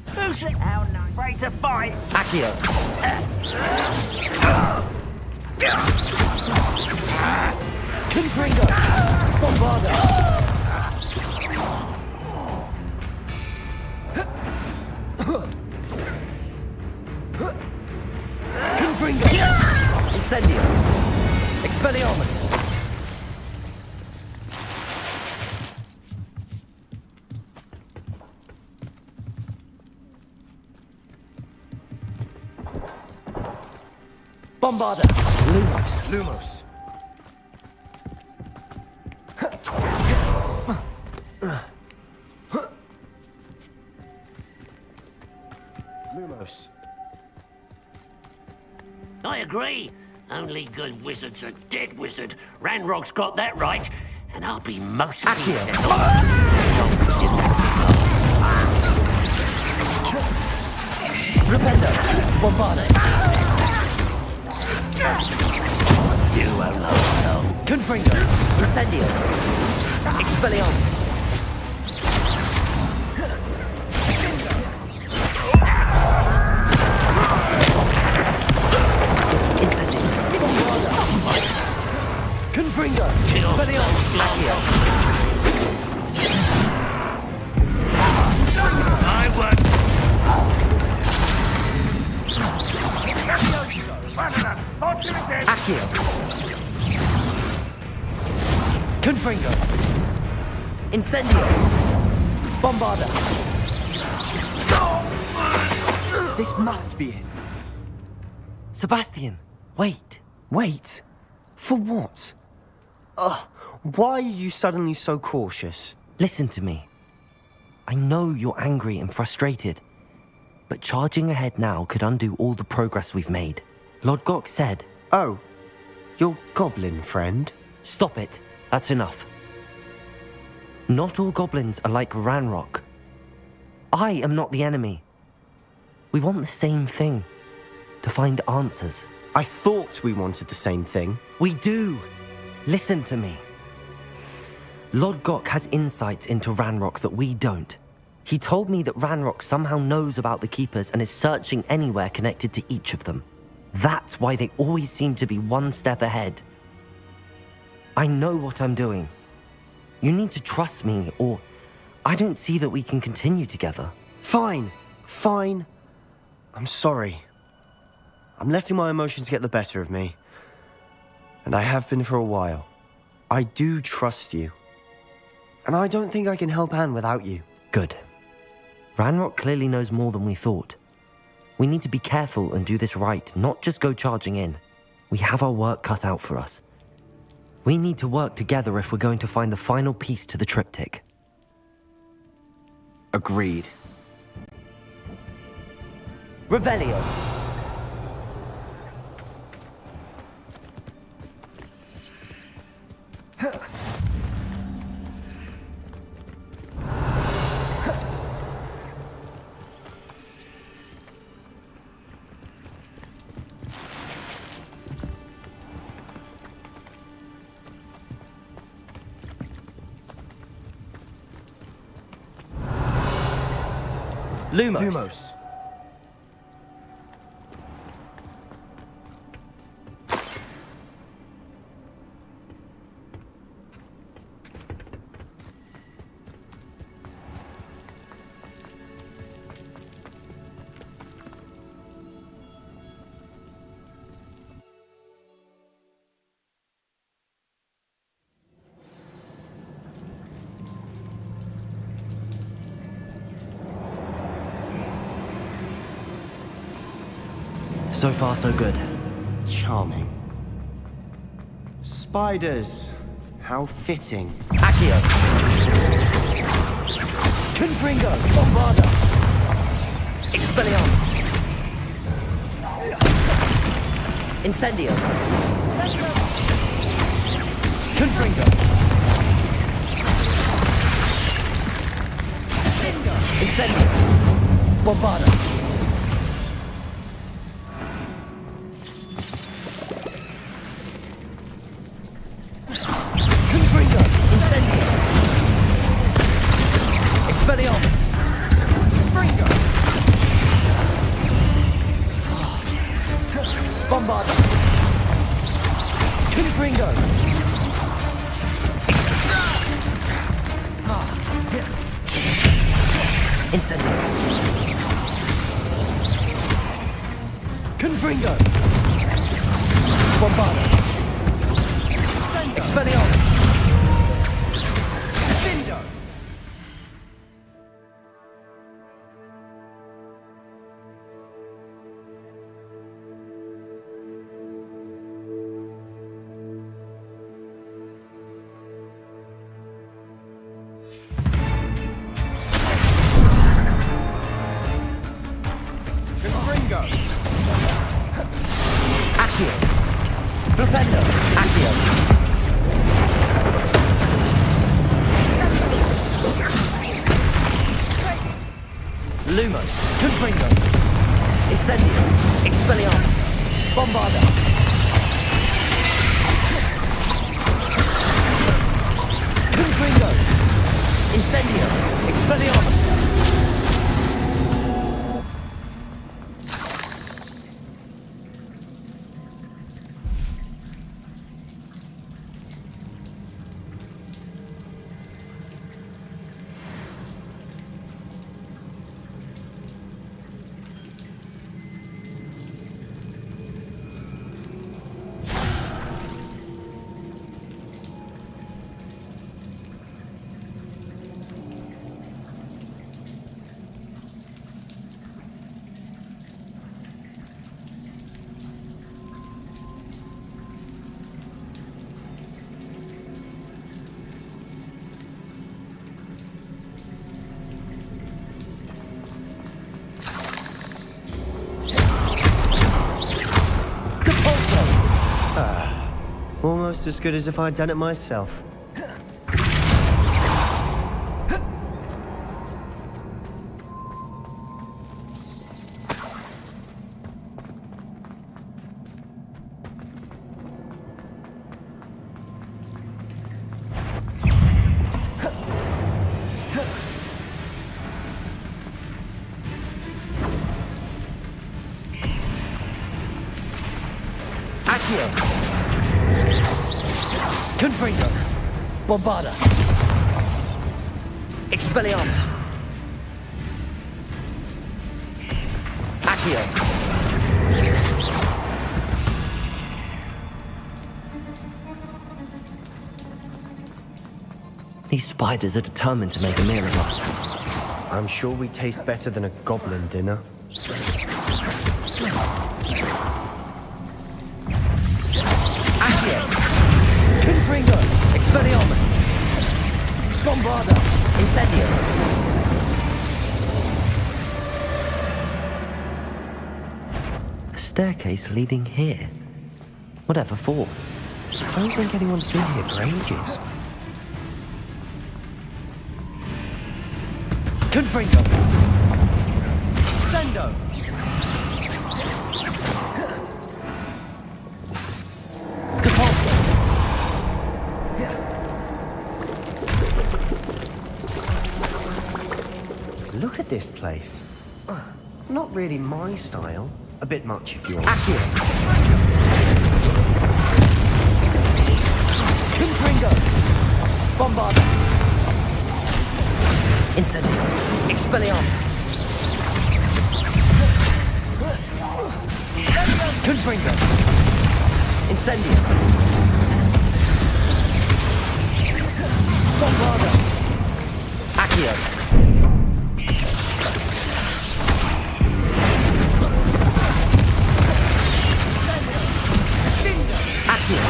Who's it? How nice. Ready to fight. Accio. Confringo. Bombarda. Confringo. Incendio. Expelliarmus. Bombarda. Lumos. Lumos. I agree. Only good wizards are dead wizard. Ranrock's got that right, and I'll be most pleased. Rependo. Bombarda. You won't last long. Confringo. Incendio. Expelliarmus. Incendio. Confringo. Expelliarmus. Accio. I would. Accio. Confringo. Incendio. Bombarda. This must be it. Sebastian, wait. Wait. For what? Why are you suddenly so cautious? Listen to me. I know you're angry and frustrated, but charging ahead now could undo all the progress we've made. Lord Gok said... Oh, your goblin friend? Stop it. That's enough. Not all goblins are like Ranrock. I am not the enemy. We want the same thing. To find answers. I thought we wanted the same thing. We do. Listen to me. Lord Gok has insights into Ranrock that we don't. He told me that Ranrock somehow knows about the Keepers and is searching anywhere connected to each of them. That's why they always seem to be one step ahead. I know what I'm doing. You need to trust me, or I don't see that we can continue together. Fine. I'm sorry. I'm letting my emotions get the better of me. And I have been for a while. I do trust you. And I don't think I can help Anne without you. Good. Ranrock clearly knows more than we thought. We need to be careful and do this right, not just go charging in. We have our work cut out for us. We need to work together if we're going to find the final piece to the triptych. Agreed. Revelio. Lumos. So far, so good. Charming. Spiders. How fitting. Accio. Confringo. Bombarda. Expelliarmus. Incendio. Confringo. Incendio. Bombarda. Confringo. Incendio. Expelliarmus. Confringo. Bombarda. Confringo. Incendio. Confringo. Bombarda. Expelliarmus. Vindo. Confringo. Accio. Flipendo. Accio. Lumos. Confringo. Incendio. Expelliarmus. Bombarda. Confringo. Incendio. Expelliarmus. Almost as good as if I'd done it myself. Accio. Confringo. Bombarda. Expelliarmus. Accio. These spiders are determined to make a meal of us. I'm sure we taste better than a goblin dinner. Accio. Confringo. Expelliarmus. Bombarda. Incendio. A staircase leading here. Whatever for? I don't think anyone's been here for ages. Confringo. Sendo. Look at this place. Not really my style. A bit much if you want. Accio. Confringo. Bombarda. Incendio. Expelliarmus. Confringo. Incendio. Bombarda. Accio. Accio.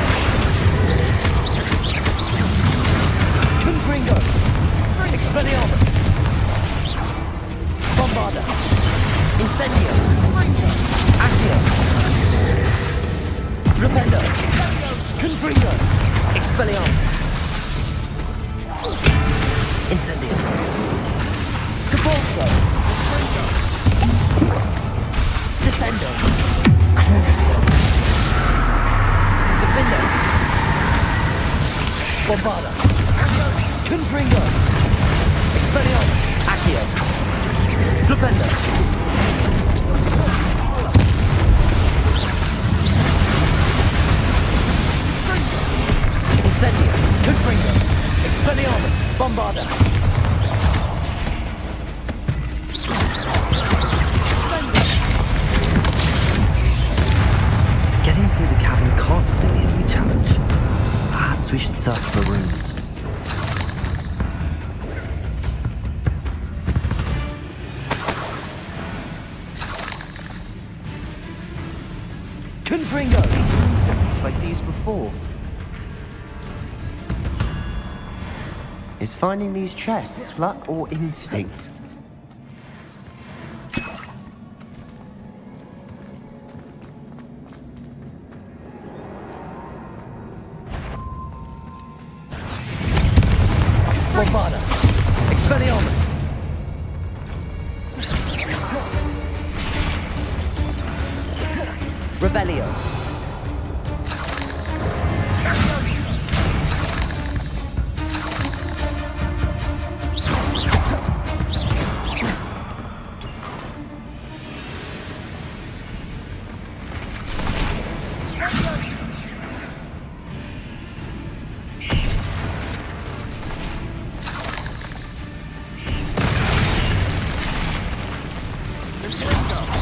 Defender! Confringo! Expelliarmus! Incendio! Capulso! Descendo! Crucio! Defender! Bombarda! Confringo! Expelliarmus! Accio! Flipendo! Incendio! Confringo! Expelliarmus! Bombarda! Getting through the cavern can't have been the only challenge. Perhaps we should search for rooms. Confringo! It's like these before. Is finding these chests luck or instinct? Bombarda! Expelliarmus! Revelio!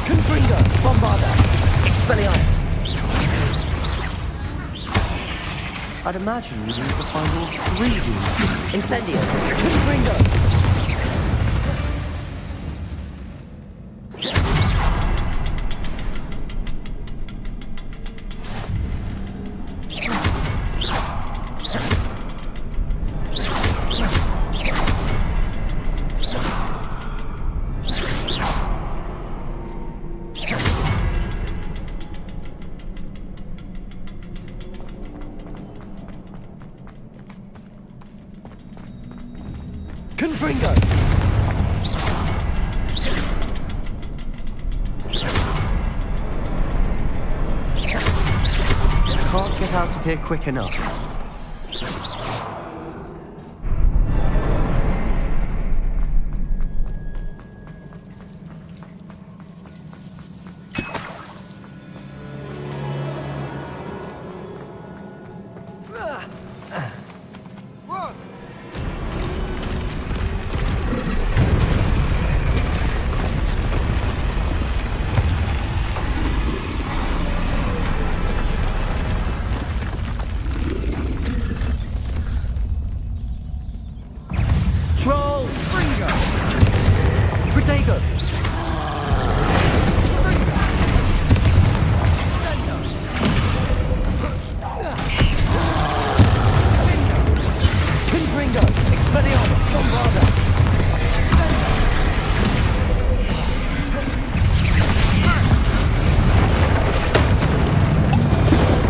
Confringo! Bombarda! Expelliarmus! I'd imagine we need to find all three of these. Incendio! Confringo! Confringo! Can't get out of here quick enough. Troll! Fringo! Protego! Confringo! Expelliarmus! Bombarda!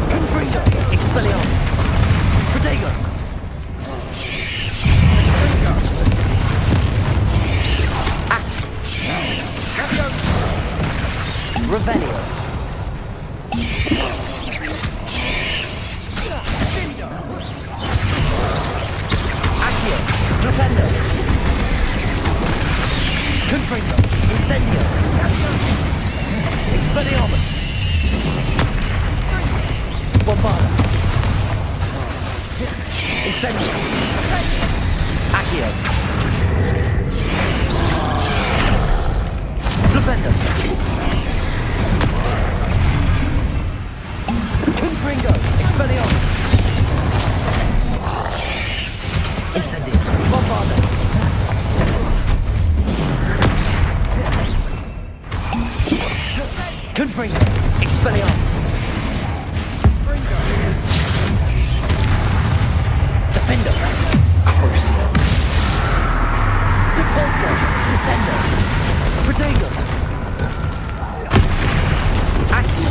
Confringo! Expelliarmus! Protego! Revelio. Accio. Flipendo. Confringo. Incendio. Expelliarmus. Bombarda. Incendio. Accio. Flipendo. Confringo! Expelliarmus! Incendio! Bombarda! Confringo! Expelliarmus! Defender! Crucio! Capulso! Descendo! Protego! Accio!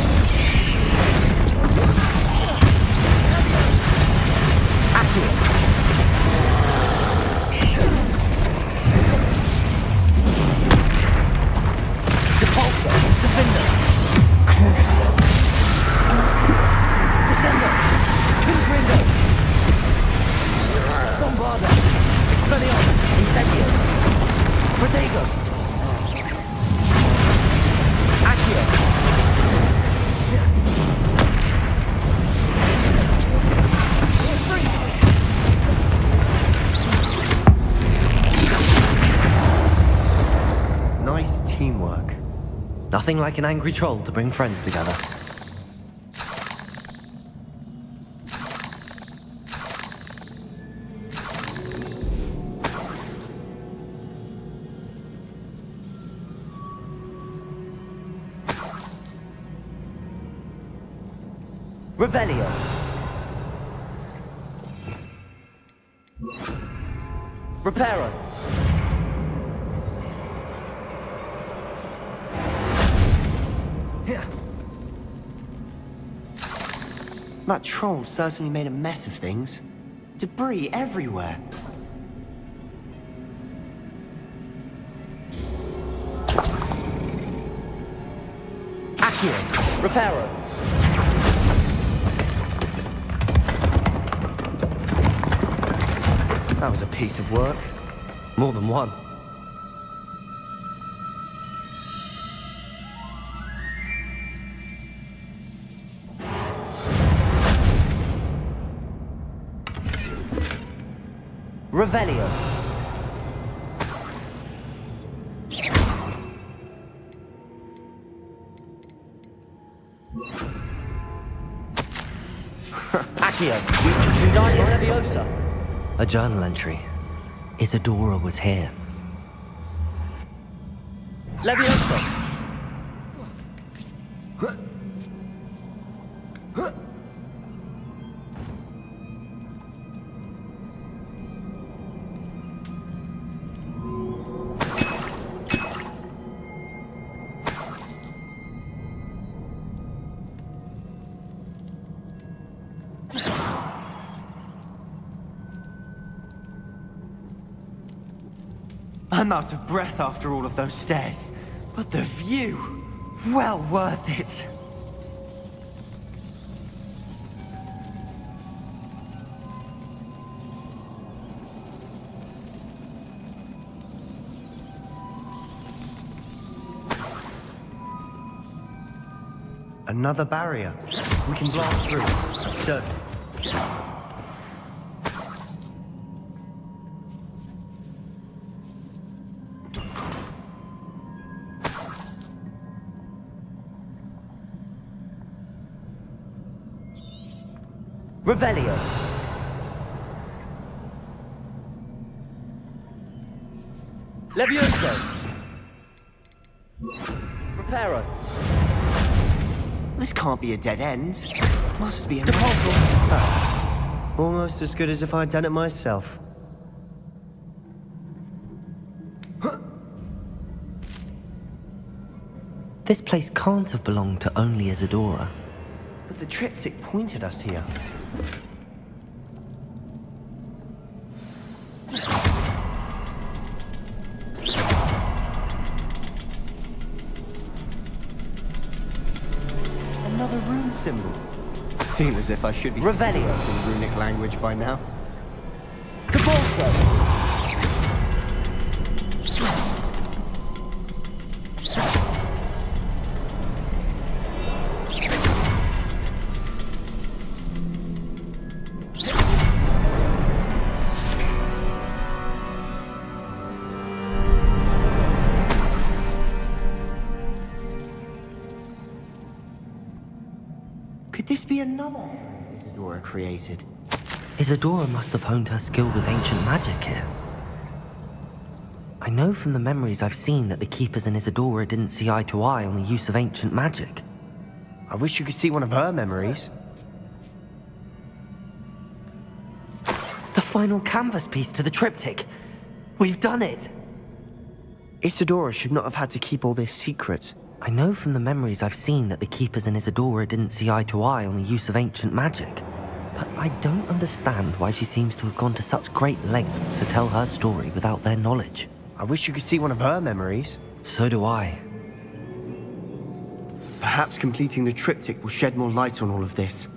Nothing like an angry troll to bring friends together. Revelio. Reparo. That troll certainly made a mess of things. Debris everywhere. Accio. Reparo. That was a piece of work. More than one. Revelio. Accio. Wingardium Leviosa. A journal entry. Isadora was here. Leviosa. I'm out of breath after all of those stairs. But the view, well worth it. Another barrier. We can blast through it. Certain. Revelio. Levioso. Reparo. This can't be a dead end. Must be a deposit. Almost as good as if I'd done it myself. This place can't have belonged to only Isadora. But the triptych pointed us here. Another rune symbol. Feel as if I should be Revelio in runic language by now. Cabalso. Could this be another area Isadora created? Isadora must have honed her skill with ancient magic here. I know from the memories I've seen that the Keepers and Isadora didn't see eye to eye on the use of ancient magic. I wish you could see one of her memories. The final canvas piece to the triptych. We've done it! Isadora should not have had to keep all this secret. I know from the memories I've seen that the Keepers and Isadora didn't see eye to eye on the use of ancient magic. But I don't understand why she seems to have gone to such great lengths to tell her story without their knowledge. I wish you could see one of her memories. So do I. Perhaps completing the triptych will shed more light on all of this.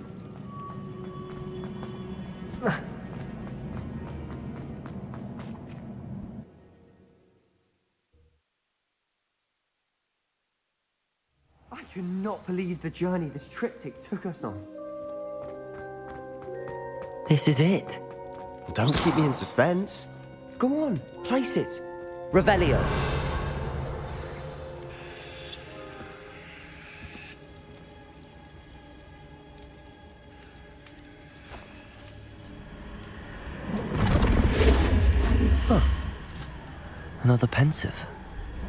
I cannot believe the journey this triptych took us on. This is it. Don't keep me in suspense. Go on, place it. Revelio. Another pensive.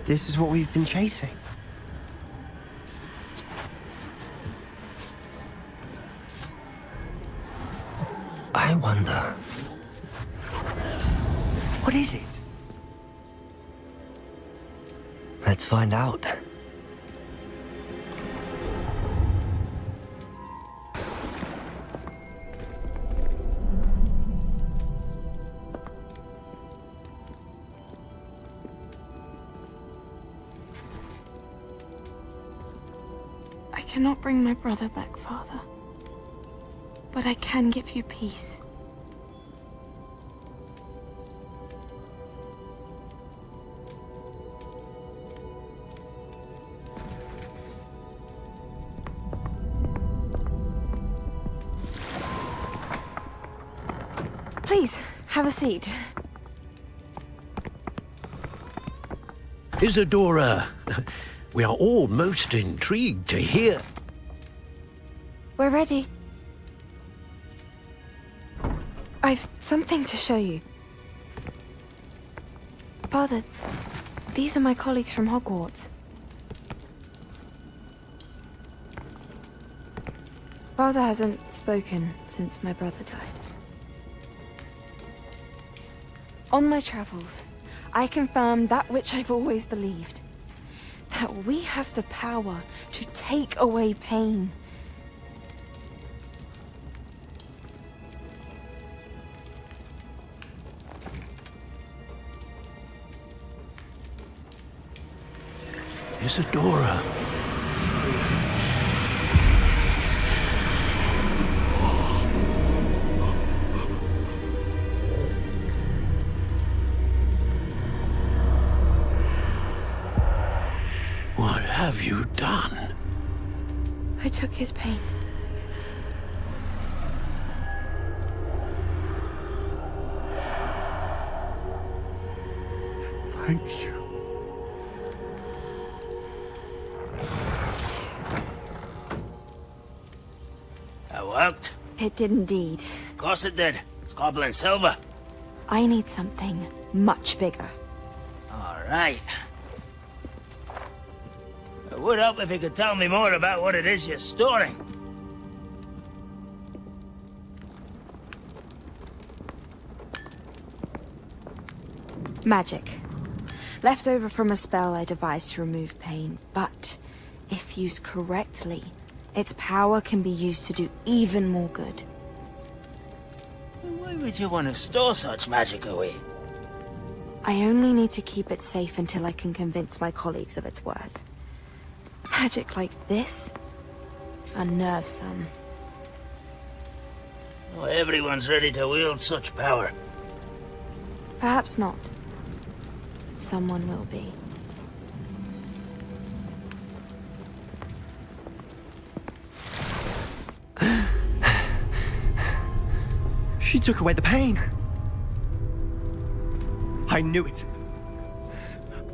This is what we've been chasing. I wonder... What is it? Let's find out. I cannot bring my brother back, Father. But I can give you peace. Please, have a seat. Isadora, we are all most intrigued to hear. We're ready. I've something to show you. Father, these are my colleagues from Hogwarts. Father hasn't spoken since my brother died. On my travels, I confirmed that which I've always believed. That we have the power to take away pain. Isadora. What have you done? I took his pain. Thank you. That worked? It did indeed. Of course it did. It's goblin silver. I need something much bigger. All right. It would help if you could tell me more about what it is you're storing. Magic. Left over from a spell I devised to remove pain, but if used correctly, its power can be used to do even more good. Why would you want to store such magic away? I only need to keep it safe until I can convince my colleagues of its worth. Magic like this unnerves some. Not everyone's ready to wield such power. Perhaps not. Someone will be. She took away the pain. I knew it.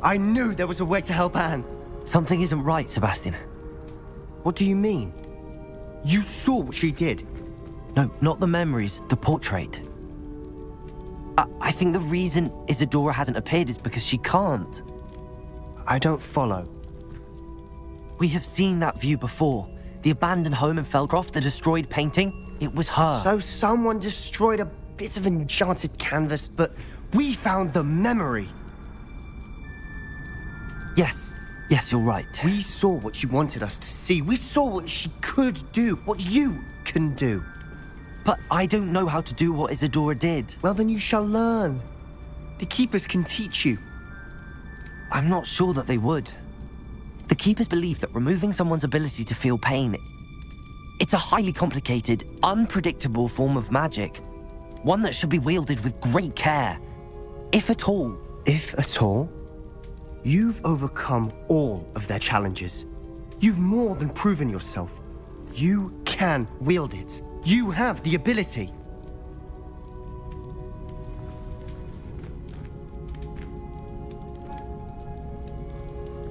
I knew there was a way to help Anne. Something isn't right, Sebastian. What do you mean? You saw what she did. No, not the memories, the portrait. I think the reason Isadora hasn't appeared is because she can't. I don't follow. We have seen that view before. The abandoned home in Feldcroft, the destroyed painting. It was her. So someone destroyed a bit of enchanted canvas, but we found the memory. Yes, you're right. We saw what she wanted us to see. We saw what she could do, what you can do. But I don't know how to do what Isadora did. Well, then you shall learn. The Keepers can teach you. I'm not sure that they would. The Keepers believe that removing someone's ability to feel pain, it's a highly complicated, unpredictable form of magic. One that should be wielded with great care. If at all. If at all? You've overcome all of their challenges. You've more than proven yourself. You can wield it. You have the ability.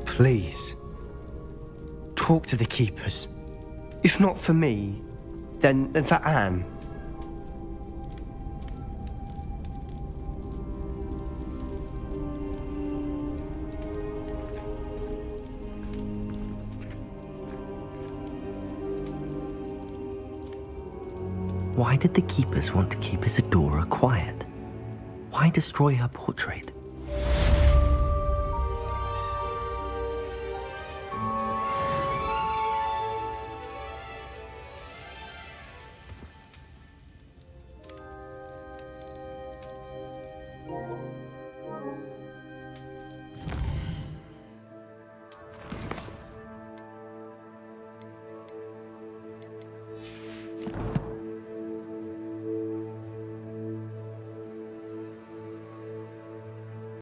Please, talk to the Keepers. If not for me, then for Anne. Why did the keepers want to keep Isadora quiet? Why destroy her portrait?